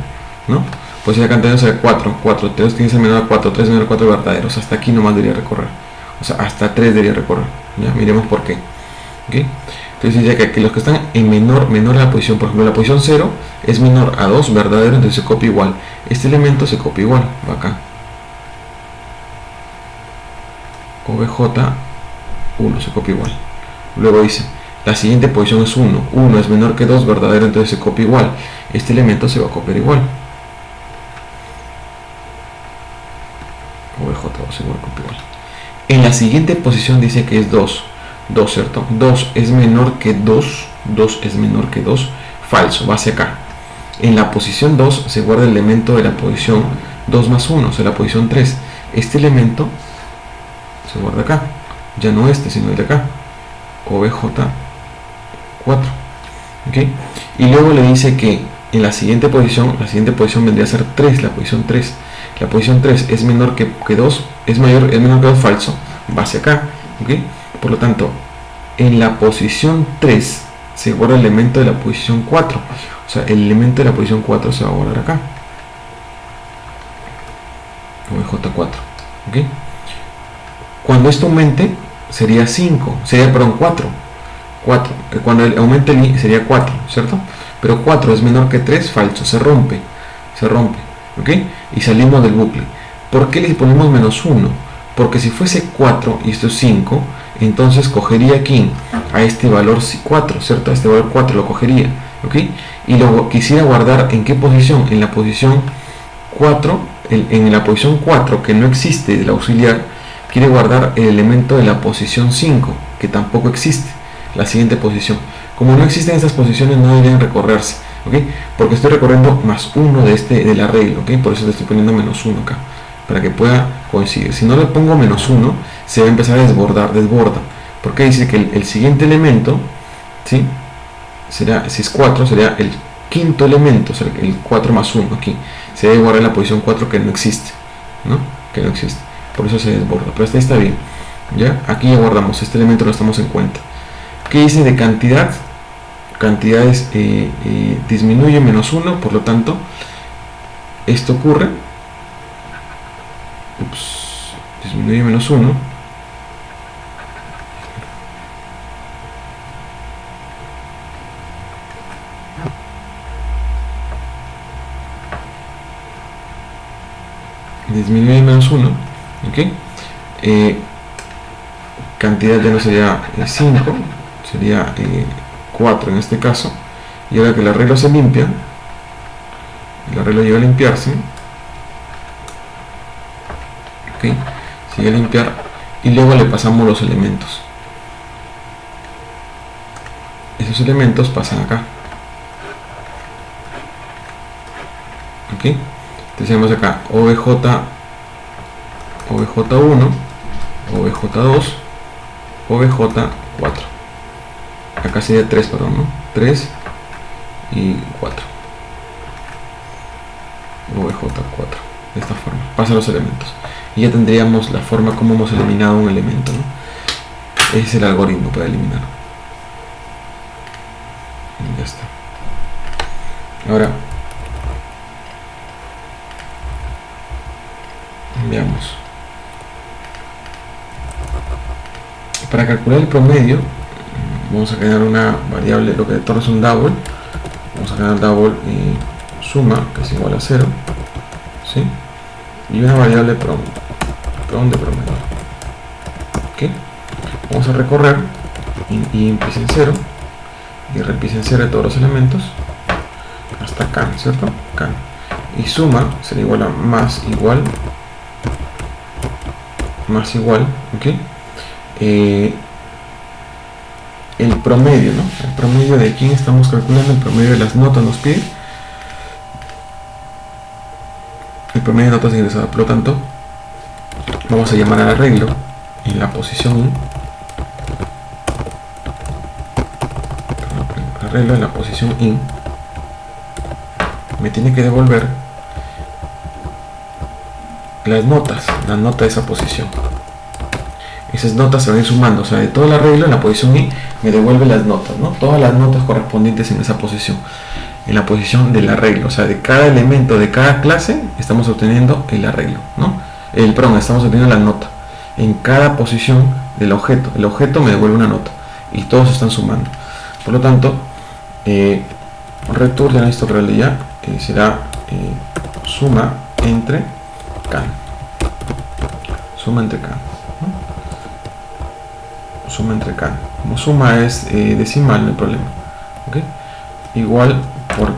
¿No? Pues si la cantidad es 4, 3 tiene que ser menor a 4, 3 menor a 4 verdaderos, hasta aquí nomás debería recorrer, o sea, hasta 3 debería recorrer, ¿ya? Miremos por qué, ¿ok? Entonces dice que los que están en menor a la posición, por ejemplo, la posición 0 es menor a 2 verdadero, entonces se copia igual, este elemento se copia igual, va acá, obj1 se copia igual, luego dice, la siguiente posición es 1. 1 es menor que 2 verdadero, entonces se copia igual. Este elemento se va a copiar igual. obj2 se va a copiar igual. En la siguiente posición dice que es 2. 2, ¿cierto? 2 es menor que 2. 2 es menor que 2. Falso, va hacia acá. En la posición 2 se guarda el elemento de la posición 2 más 1, o sea, la posición 3. Este elemento se guarda acá. Ya no este, sino el de acá. obj4, ¿ok? Y luego le dice que en la siguiente posición vendría a ser 3, la posición 3. La posición 3 es menor que 2, es menor que 2 falso, va hacia acá, ¿ok? Por lo tanto, en la posición 3 se guarda el elemento de la posición 4, o sea, el elemento de la posición 4 se va a guardar acá, obj4, ¿ok? Cuando esto aumente, sería 4. Cuando aumente el i sería 4, ¿cierto? Pero 4 es menor que 3, falso, se rompe, ¿ok? Y salimos del bucle. ¿Por qué le ponemos menos 1? Porque si fuese 4 y esto es 5, entonces cogería aquí a este valor 4, ¿cierto? A este valor 4 lo cogería, ¿ok? Y luego quisiera guardar en qué posición, en la posición 4, en la posición 4 que no existe del auxiliar, quiere guardar el elemento de la posición 5, que tampoco existe, la siguiente posición. Como no existen estas posiciones, no deberían recorrerse, ¿ok? Porque estoy recorriendo más 1 del arreglo, ¿ok? Por eso le estoy poniendo menos 1 acá, para que pueda coincidir. Si no le pongo menos 1, se va a empezar a desborda, porque dice que el siguiente elemento, ¿sí? Será, si es 4, sería el quinto elemento, o sea, el 4 más 1 aquí. Se debe guardar la posición 4 que no existe, ¿no? Que no existe. Por eso se desborda, pero este está bien, ¿ya? Aquí ya guardamos, este elemento lo estamos en cuenta. ¿Qué dice de cantidad? Cantidades disminuye menos 1, por lo tanto, esto ocurre, disminuye menos 1, disminuye menos 1, ¿ok? Cantidad ya no sería 5, sería 4 en este caso, y ahora que el arreglo se limpia, el arreglo llega a limpiarse, ¿ok? Sigue a limpiar y luego le pasamos los elementos. Esos elementos pasan acá, ¿ok? Entonces tenemos acá obj1, obj2, obj4. Acá sería 3, perdón, ¿no? 3 y 4. OBJ4. De esta forma. Pasa los elementos. Y ya tendríamos la forma como hemos eliminado un elemento, ¿no? Ese es el algoritmo para eliminar. Y ya está. Ahora veamos. Para calcular el promedio vamos a crear una variable, lo que de torno es un double. Vamos a crear el double suma, que es igual a 0, ¿sí? Y una variable prom de promedio. ¿Okay? Vamos a recorrer int en 0 y repis en 0 de todos los elementos hasta can, ¿cierto? Can. Y suma será igual a más igual, ¿ok? El promedio, ¿no? El promedio de quién estamos calculando, el promedio de las notas nos pide. El promedio de notas ingresadas, por lo tanto, vamos a llamar al arreglo en la posición in. Arreglo en la posición in. Me tiene que devolver las notas, la nota de esa posición. Esas notas se van a ir sumando, o sea, de todo el arreglo en la posición i me devuelve las notas, ¿no? Todas las notas correspondientes en esa posición, en la posición del arreglo, o sea, de cada elemento de cada clase estamos obteniendo el arreglo, ¿no? Estamos obteniendo la nota en cada posición del objeto. El objeto me devuelve una nota y todos se están sumando. Por lo tanto, return de esto crearle ya será suma entre can. Suma entre can. Suma entre can. Como suma es decimal, no hay problema. ¿Okay? Igual por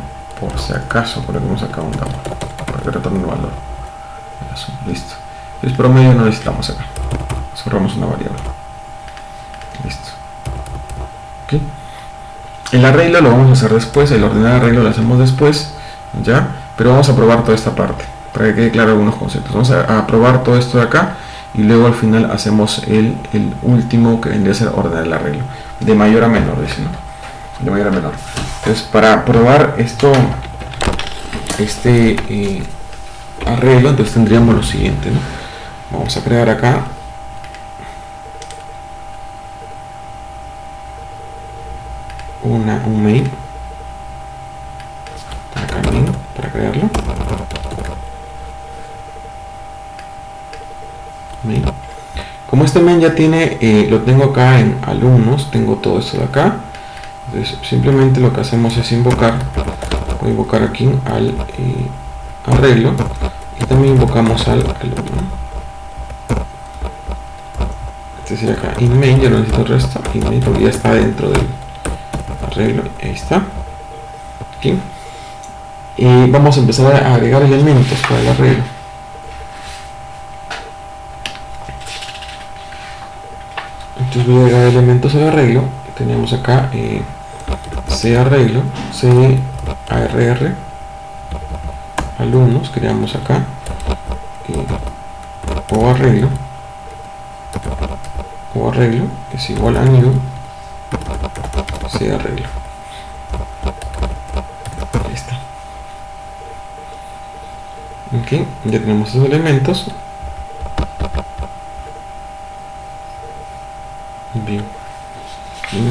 si acaso, por lo que hemos sacado un double para que retorne el valor de la suma. Listo. El promedio no necesitamos acá. Cerramos una variable. Listo. ¿Okay? El arreglo lo vamos a hacer después. El ordenar arreglo lo hacemos después. ¿Ya? Pero vamos a probar toda esta parte para que quede claro algunos conceptos. Vamos a probar todo esto de acá. Y luego al final hacemos el último, que vendría a ser ordenar el arreglo de mayor a menor, dice, ¿no? De mayor a menor. Entonces, para probar arreglo, entonces tendríamos lo siguiente, ¿no? Vamos a crear acá un main, para crearlo. Main. Como este main ya tiene, lo tengo acá en alumnos, tengo todo esto de acá, entonces simplemente lo que hacemos es invocar, voy a invocar aquí al arreglo y también invocamos al alumno. Es decir, acá in main ya no necesito el resto, in main porque ya está dentro del arreglo, ahí está. Aquí. Y vamos a empezar a agregar elementos para el arreglo. Entonces voy a agregar elementos al arreglo. Tenemos acá C arreglo, C ARR, alumnos, creamos acá o arreglo es igual a new C arreglo. Ahí está. Ok, ya tenemos esos elementos. Bien,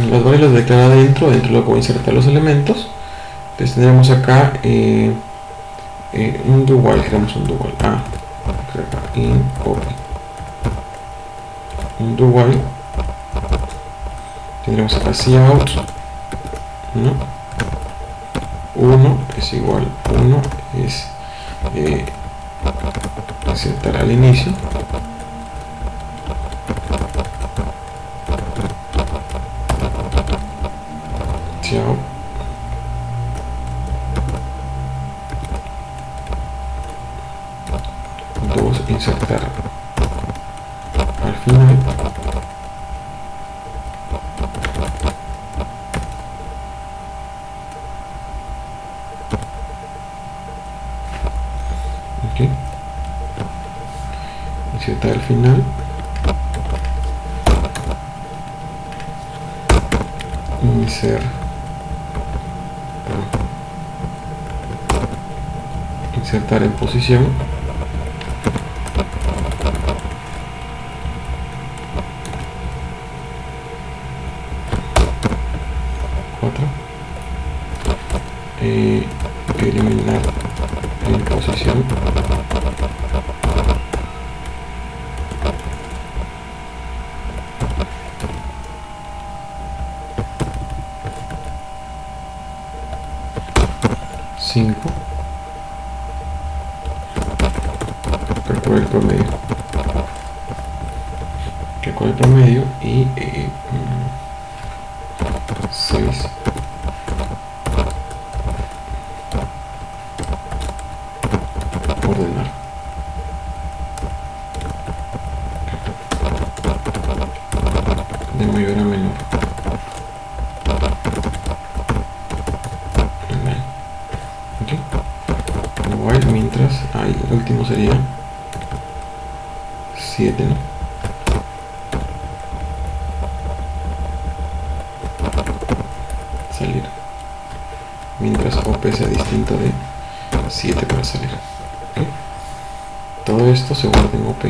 las variables declaradas dentro lo que voy a insertar los elementos. Entonces tendremos acá un do while, creamos un do while in copy, un do while, tendremos acá cout, ¿no? 1 es igual, 1 es insertar al inicio, chao, 2 insertar al final, ok, insertar al final, insert insertar en posición, eliminar en posición, cinco, calcular el promedio, y 6, ordenar. De mayor a menor. Okay. Igual, mientras ahí el último sería 7, ¿no? Salir. Mientras OP sea distinto de 7 para salir. ¿Okay? Todo esto se guarda en OP.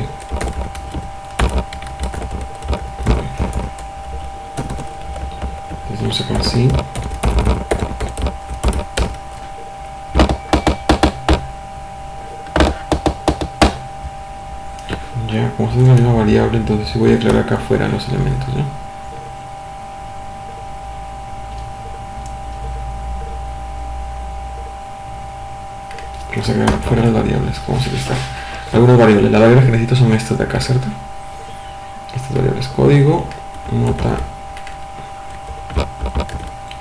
Entonces vamos a sacar así. Ya, como es una misma variable, entonces sí voy a aclarar acá afuera los elementos, ¿ya? Vamos a aclarar fuera las variables, como se está. Algunas variables, las variables que necesito son estas de acá, ¿cierto? Estas variables código, nota.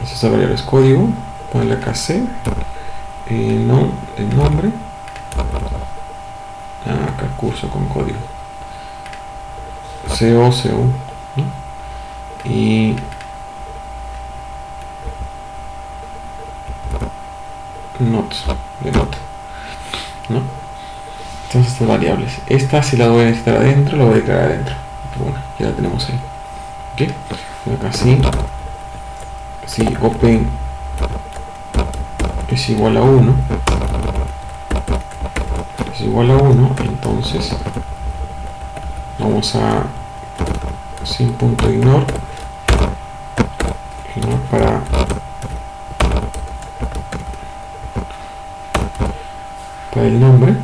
Estas variables código, ponerle acá C, no, el nombre, acá curso con código. CO, ¿no? Y not, de nota, ¿no? Entonces estas variables, esta si la voy a necesitar adentro, la voy a declarar adentro. Bueno, ya la tenemos ahí. ¿Ok? Acá sí, si open es igual a 1, entonces vamos a sin punto ignore para el nombre,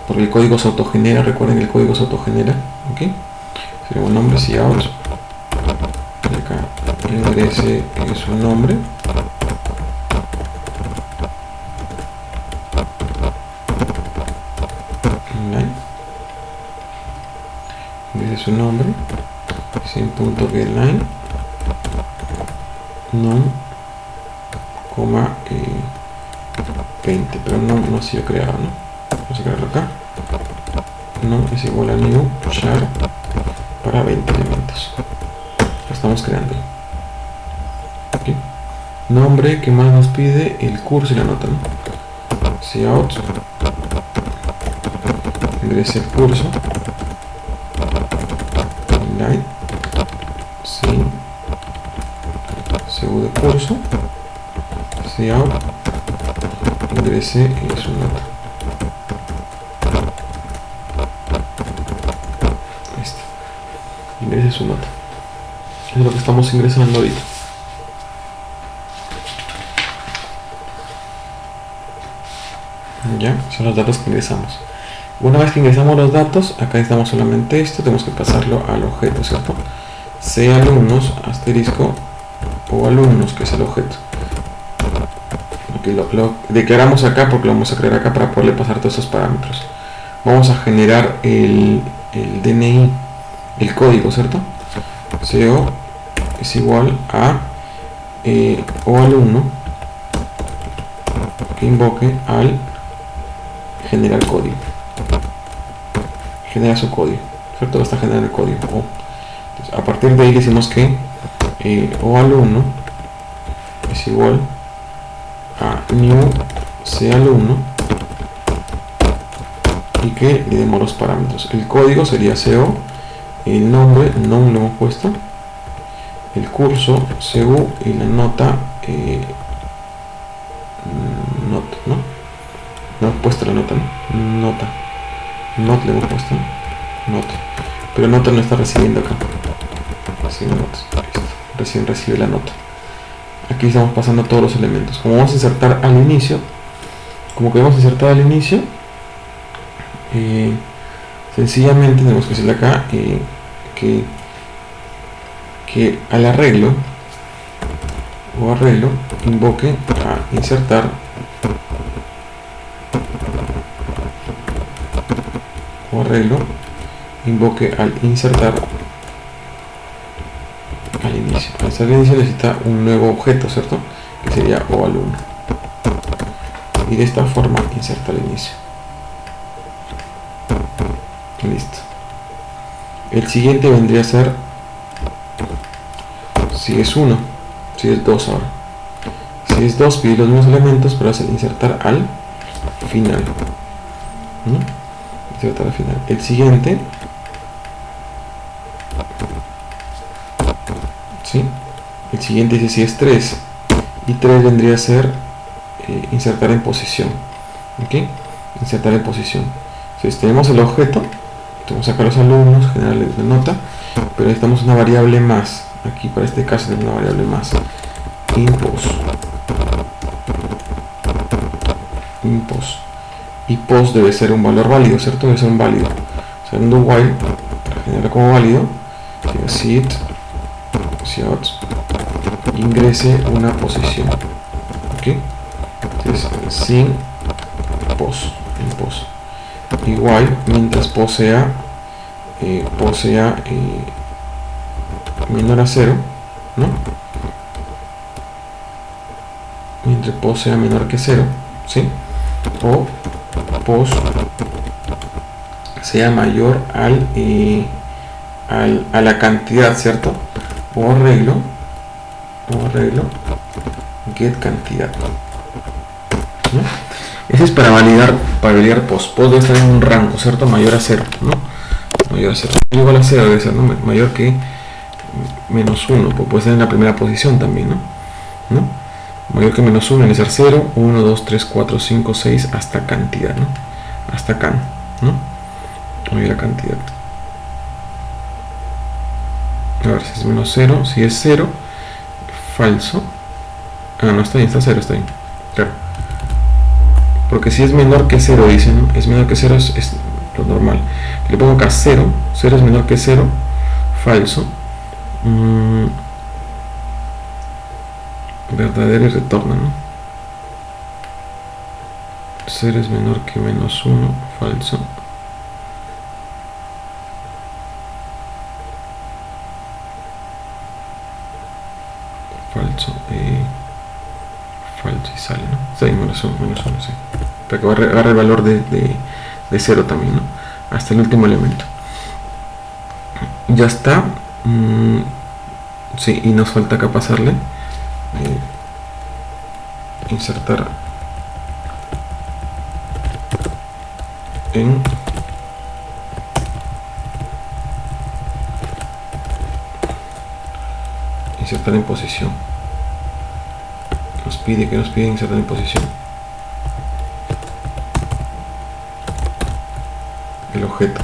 porque el código se autogenera. Recuerden que el código se autogenera. ¿Ok? Sería un nombre cout, y acá ingrese su nombre, ingrese su nombre sin punto getLine non, coma 20, pero no ha sido creado, ¿no? Vamos a crearlo acá. No es igual a new char para 20 elementos. Lo estamos creando. ¿Okay? Nombre que más nos pide el curso y la nota, ¿no? Cout, ingrese el curso, inline, sin cu de curso, cout, ingrese su nota. Ingrese su nota. Es lo que estamos ingresando ahorita. Ya, son los datos que ingresamos. Una vez que ingresamos los datos, acá necesitamos solamente esto, tenemos que pasarlo al objeto, ¿cierto? C alumnos, asterisco, o alumnos, que es el objeto. Okay, lo declaramos acá porque lo vamos a crear acá para poderle pasar todos estos parámetros. Vamos a generar el DNI, el código, ¿cierto? CO es igual a o alumno que invoque al generar código. Genera su código, ¿cierto? Va a estar generando el código. Entonces, a partir de ahí decimos que o alumno es igual a new c alumno y que le demos los parámetros. El código sería CO, el nombre no lo hemos puesto, el curso cu y la nota not, ¿no? hemos puesto la nota, ¿no? Nota. Not le hemos puesto, not. Pero nota no está recibiendo acá. Recibe notas. Recién recibe la nota. Aquí estamos pasando todos los elementos. Como vamos a insertar al inicio, sencillamente tenemos que decirle acá que al arreglo invoque a insertar invoque al insertar al inicio. Al inicio necesita un nuevo objeto, ¿cierto? Que sería o alumno. Y de esta forma inserta al inicio. Listo. El siguiente vendría a ser si es 1, si es 2 ahora. Si es 2 pide los mismos elementos, pero hace insertar al final. ¿No? Insertar al final. El siguiente, ¿sí? El siguiente dice si es 3, y 3 vendría a ser insertar en posición. ¿Ok? Insertar en posición. Entonces tenemos el objeto, tenemos acá los alumnos, generarles de nota, pero necesitamos una variable más. Aquí para este caso tenemos una variable más. Impos. Y pos debe ser un valor válido, ¿cierto? Debe ser un válido. Segundo while, para generar como válido, si ingrese una posición. ¿Ok? Entonces, sin pos, en pos. Igual, mientras posea menor a 0, ¿no? Mientras pos sea menor que 0, ¿sí? O pos sea mayor a la cantidad, ¿cierto? O arreglo get cantidad, ¿no? Ese es para validar pos. Pos debe estar en un rango, ¿cierto? Mayor a 0, ¿no? Mayor a 0. Igual a 0 debe ser, ¿no? Mayor que menos 1, pues puede ser en la primera posición también, ¿no? Mayor que menos 1 debe ser 0, 1, 2, 3, 4, 5, 6, hasta cantidad, ¿no? Hasta can, ¿no? Mayor a cantidad. A ver si es menos 0, si es 0, falso. Ah, no, está bien, está 0, está bien. Claro. Porque si es menor que 0, dicen, ¿no? Es menor que 0 es lo normal. Le pongo acá 0, 0 es menor que 0, falso. Verdadero y retorna, ¿no? 0 es menor que menos 1, falso. Falso, falso y sale, ¿no? Está ahí, menos 1, sí. Para que agarre el valor de 0 también, ¿no? Hasta el último elemento. Ya está. Sí, y nos falta acá pasarle insertar en posición. Nos pide insertar en posición el objeto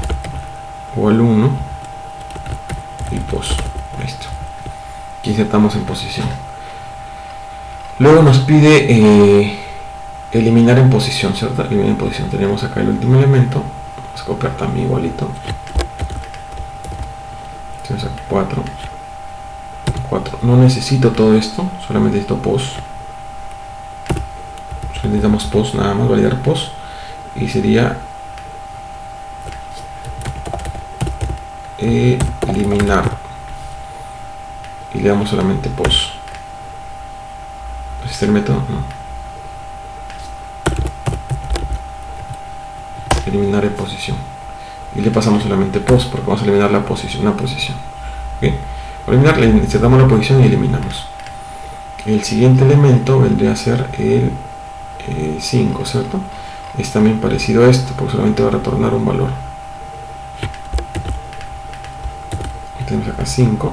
o alumno y pos. Listo. Aquí insertamos en posición. Luego nos pide eliminar en posición, ¿cierto? Eliminar en posición. Tenemos acá el último elemento. Vamos a copiar también igualito. Tenemos acá 4. No necesito todo esto, solamente necesito pos. Necesitamos pos, nada más, validar pos. Y sería eliminar. Y le damos solamente pos. ¿Existe el método? No. Eliminar en posición. Y le pasamos solamente pos, porque vamos a eliminar la posición, una posición. ¿Okay? Para eliminar, le insertamos la posición y eliminamos. El siguiente elemento vendría a ser el 5, ¿cierto? Es también parecido a esto, porque solamente va a retornar un valor. Tenemos acá 5.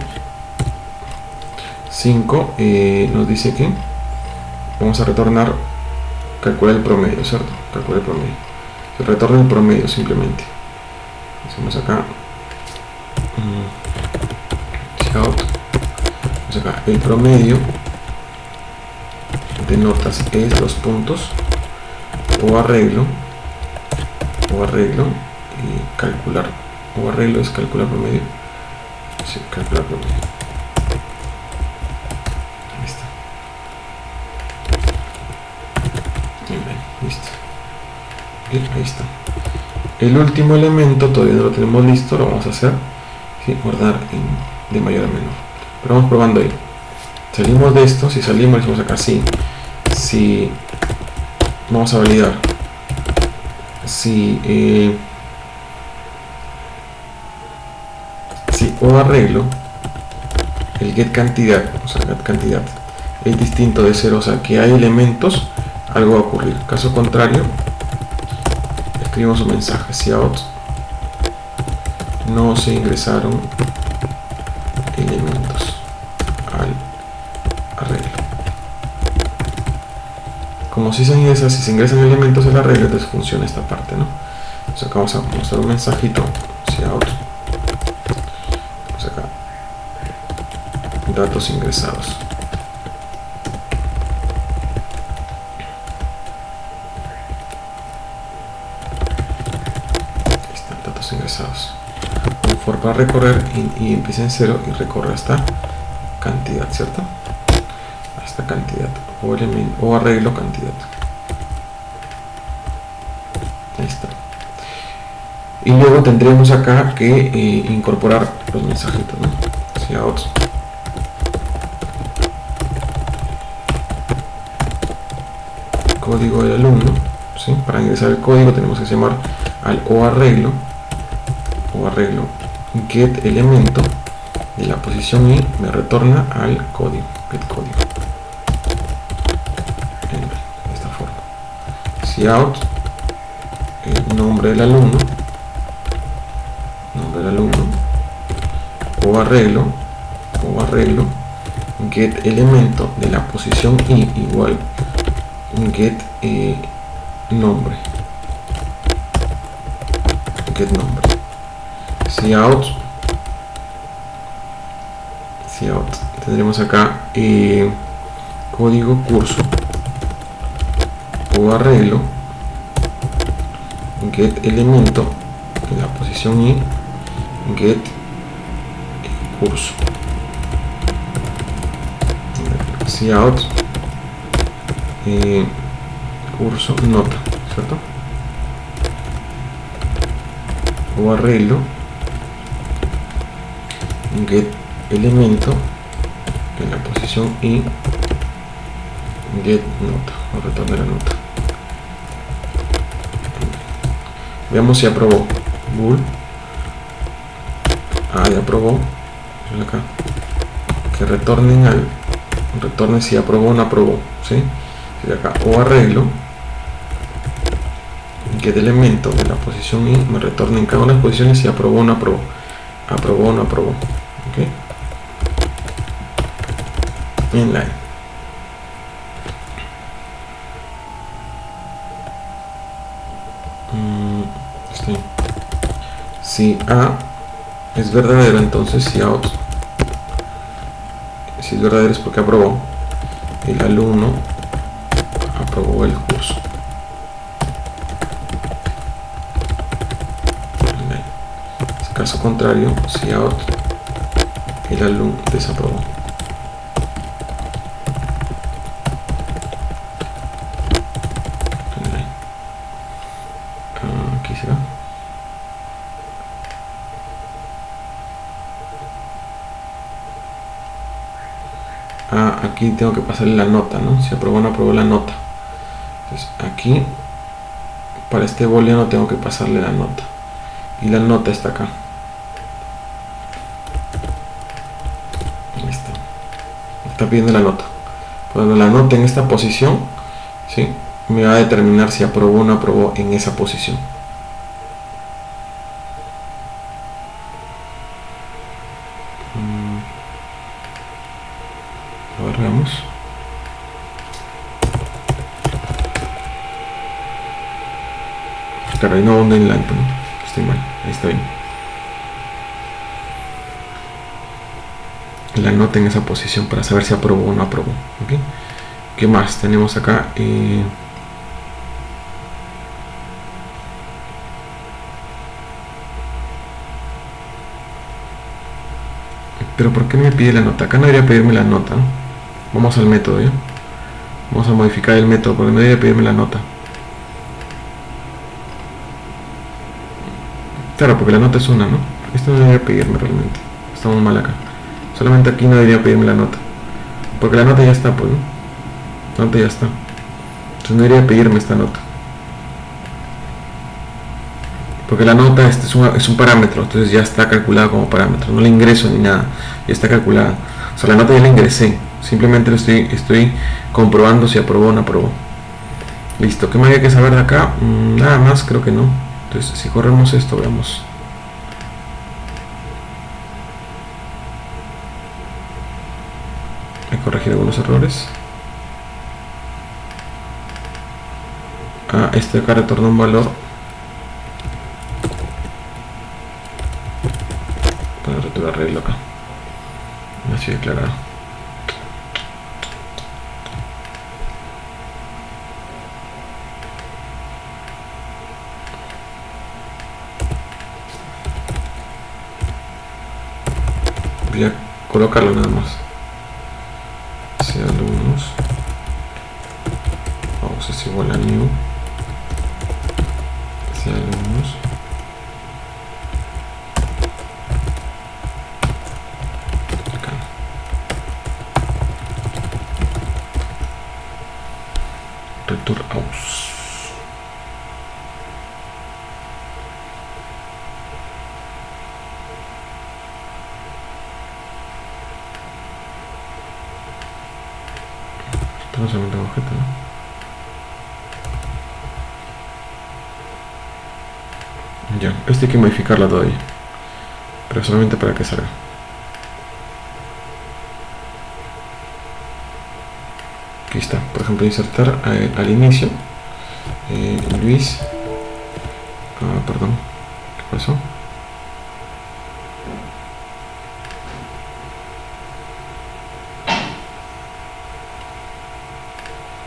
5 nos dice que vamos a retornar, calcular el promedio, ¿cierto? calcula el promedio. Se retorna el promedio simplemente. Hacemos acá out. Hacemos acá el promedio de notas es los puntos o arreglo y calcular, o arreglo es calcular promedio. Sí, calcular promedio. Ahí está. Bien, listo. Y ahí está. El último elemento todavía no lo tenemos listo, lo vamos a hacer, ¿sí? Guardar de mayor a menor. Pero vamos probando ahí. Salimos de esto, si salimos decimos acá sí. Si vamos a validar si o arreglo el get cantidad, o sea, get cantidad es distinto de 0, o sea que hay elementos, algo va a ocurrir. Caso contrario, escribimos un mensaje: si out no se ingresaron elementos al arreglo. Como si se ingresan elementos al arreglo, entonces funciona esta parte, ¿no? Entonces acá vamos a mostrar un mensajito: si out, vamos acá, datos ingresados. Ahí están, datos ingresados. Un for para recorrer y empieza en 0 y recorre hasta cantidad, ¿cierto? Hasta cantidad o elemento o arreglo cantidad. Ahí está. Y luego tendremos acá que incorporar los mensajitos, ¿no? Si out código del alumno, ¿sí? Para ingresar el código tenemos que llamar al o arreglo get elemento de la posición y me retorna al código, get código. De esta forma. Si out el nombre del alumno o arreglo get elemento de la posición y igual get nombre. Si out tendremos acá código curso o arreglo get elemento en la posición y get curso. Si out curso nota, ¿cierto? O arreglo get elemento en la posición y get nota o retorno la nota. Veamos si aprobó. Bool ya aprobó. Acá que retorne si aprobó o no aprobó, ¿sí? Y acá o arreglo get elemento de la posición y me retorna en cada una de las posiciones si aprobó o no aprobó, ¿ok? Inline. Si A es verdadero, entonces si out, si es verdadero es porque aprobó, el alumno aprobó el curso. Caso contrario, si out, el alumno desaprobó. Aquí se va. Aquí tengo que pasarle la nota, ¿no? Si aprobó o no aprobó la nota. Entonces aquí, para este booleano tengo que pasarle la nota. Y la nota está acá. Está pidiendo la nota. Cuando la nota en esta posición, ¿sí? Me va a determinar si aprobó o no aprobó en esa posición. A ver, veamos. claro, ahí no onda en line, ¿no? Estoy mal, ahí está bien. La nota en esa posición para saber si aprobó o no aprobó. ¿Okay? ¿Qué más tenemos acá? Pero ¿por qué me pide la nota? Acá no debería pedirme la nota, ¿no? Vamos al método, ¿ya? Vamos a modificar el método porque no debería pedirme la nota. Claro, porque la nota es una, ¿no? Esto no debería pedirme realmente. Estamos mal acá. Solamente aquí no debería pedirme la nota. Porque la nota ya está, pues, ¿no? La nota ya está. Entonces no debería pedirme esta nota. Porque la nota es un parámetro, entonces ya está calculada como parámetro. No le ingreso ni nada, ya está calculada. O sea, la nota ya la ingresé. Simplemente lo estoy comprobando si aprobó o no aprobó. Listo. ¿Qué más hay que saber de acá? Nada más, creo que no. Entonces, si corremos esto, veamos. Voy a corregir algunos errores. Este acá retorna un valor para retornar arreglo acá. Así declarado. Voy a colocarlo nada más. Si alumnos, vamos, es igual a new. Si alumnos, acá. Return aus. No solamente un objeto, ¿no? Ya, este hay que modificarla todavía, pero solamente para que salga. Aquí está, por ejemplo, insertar al inicio Luis. Perdón, ¿qué pasó?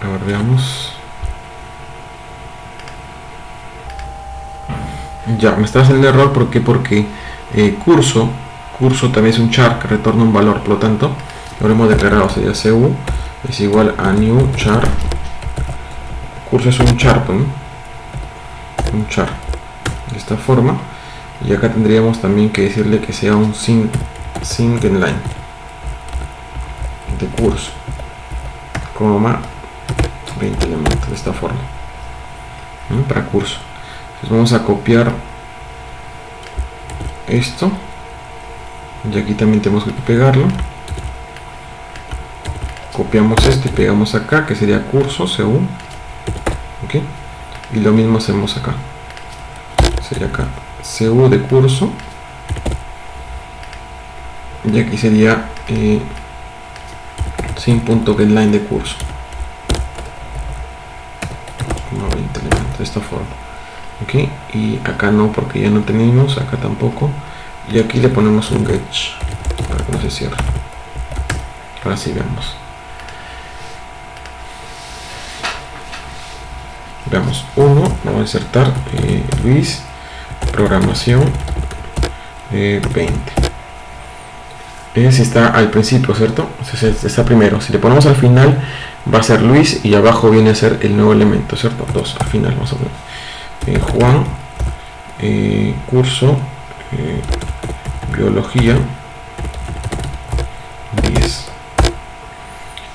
A ver, veamos. Ya, me está haciendo error porque curso también es un char que retorna un valor, por lo tanto lo hemos declarado, sería cu es igual a new char. Curso es un char, ¿no? Un char de esta forma, y acá tendríamos también que decirle que sea un sync line de curso, coma 20 elementos de esta forma, ¿no? Para curso. Entonces vamos a copiar esto y aquí también tenemos que pegarlo. Copiamos esto y pegamos acá, que sería curso cu, ¿okay? Y lo mismo hacemos acá, sería acá cu de curso, y aquí sería sin.getLine de curso, como 20 elementos de esta forma. Okay. Y acá no, porque ya no tenemos, acá tampoco, y aquí le ponemos un get para que no se cierre. Ahora sí veamos 1, vamos a insertar Luis, programación 20. Si está al principio, ¿cierto? Entonces está primero. Si le ponemos al final va a ser Luis y abajo viene a ser el nuevo elemento, ¿cierto? 2 al final más o menos. Juan, curso, biología 10.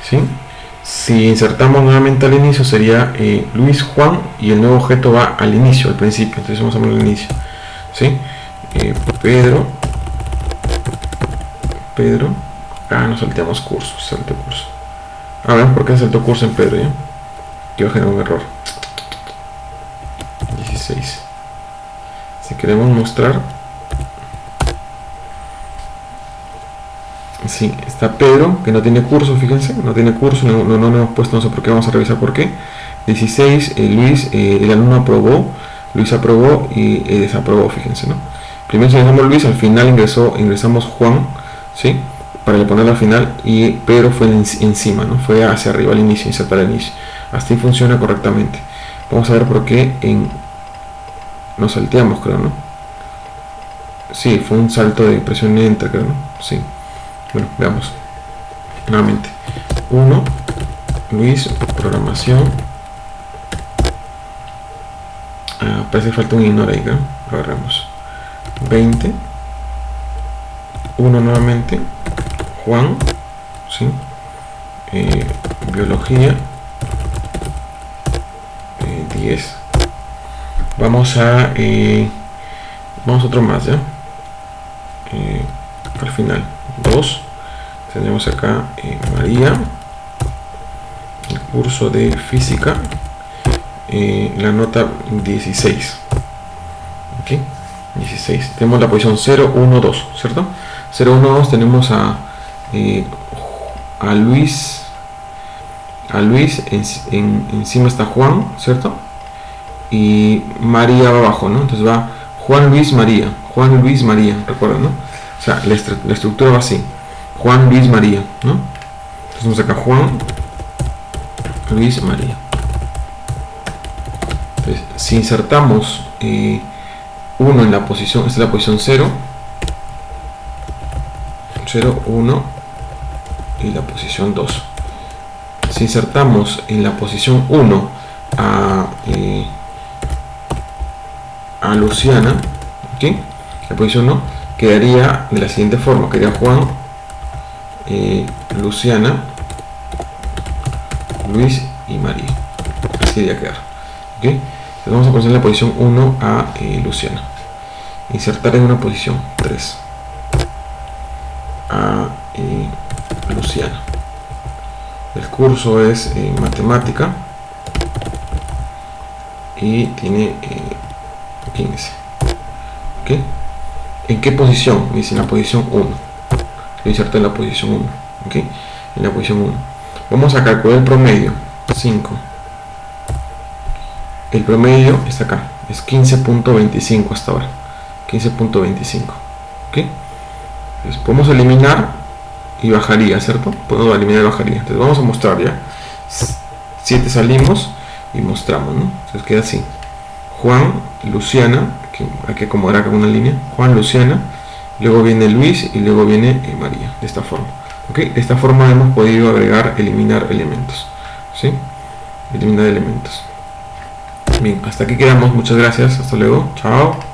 ¿Sí? Si insertamos nuevamente al inicio sería Luis, Juan, y el nuevo objeto va al inicio, al principio. Entonces vamos a poner al inicio, ¿sí? Pedro, nos salteamos curso, salto curso. A ver, ¿por qué saltó curso en Pedro? ¿Ya? Que va a generar un error. 16. Si queremos mostrar, sí, está Pedro, que no tiene curso, fíjense, no tiene curso, no hemos puesto, no sé por qué, vamos a revisar por qué. 16, Luis, el alumno aprobó, Luis aprobó y desaprobó, fíjense, ¿no? Primero seleccionamos Luis, al final ingresamos Juan, ¿sí? Para ponerlo al final, y Pedro fue encima, ¿no? Fue hacia arriba al inicio, insertar al inicio. Así funciona correctamente. Vamos a ver por qué nos salteamos, creo, ¿no? Sí, fue un salto de presión enter, creo, ¿no? Sí. Bueno, veamos. Nuevamente. 1, Luis, programación. Parece que falta un ignore ahí, ¿no? Lo agarramos. 20. 1 nuevamente. Juan, ¿sí? Biología. 10. Vamos a otro más, ¿ya? Al final 2. Tenemos acá María, el curso de física, la nota 16. ¿Ok? 16. Tenemos la posición 0, 1, 2, ¿cierto? 0, 1, 2 tenemos a Luis. Encima está Juan, ¿cierto? Y María va abajo, ¿no? Entonces va Juan Luis María, recuerden, ¿no? O sea, la estructura va así: Juan Luis María, ¿no? Entonces tenemos acá Juan Luis María. Entonces, si insertamos 1 en la posición, esta es la posición 0, 0, 1 y la posición 2. Si insertamos en la posición 1 a Luciana, ¿okay? La posición 1 quedaría de la siguiente forma: quedaría Juan, Luciana, Luis y María. Así debería quedar, ¿okay? Entonces vamos a poner en la posición 1 a Luciana. Insertar en una posición 3 a Luciana. El curso es matemática y tiene 15. ¿Okay? ¿En qué posición? Dice en la posición 1. Lo inserto en la posición 1. ¿Okay? En la posición 1. Vamos a calcular el promedio. 5. El promedio está acá. Es 15.25 hasta ahora. 15.25. ¿Okay? Entonces podemos eliminar y bajaría, ¿cierto? Podemos eliminar y bajaría. Entonces vamos a mostrar ya. 7 salimos y mostramos, ¿no? Entonces queda así: Juan, Luciana, que hay que acomodar acá una línea. Juan, Luciana, luego viene Luis y luego viene María, de esta forma. ¿Ok? De esta forma hemos podido agregar, eliminar elementos. ¿Sí? Eliminar elementos. Bien, hasta aquí quedamos. Muchas gracias. Hasta luego. Chao.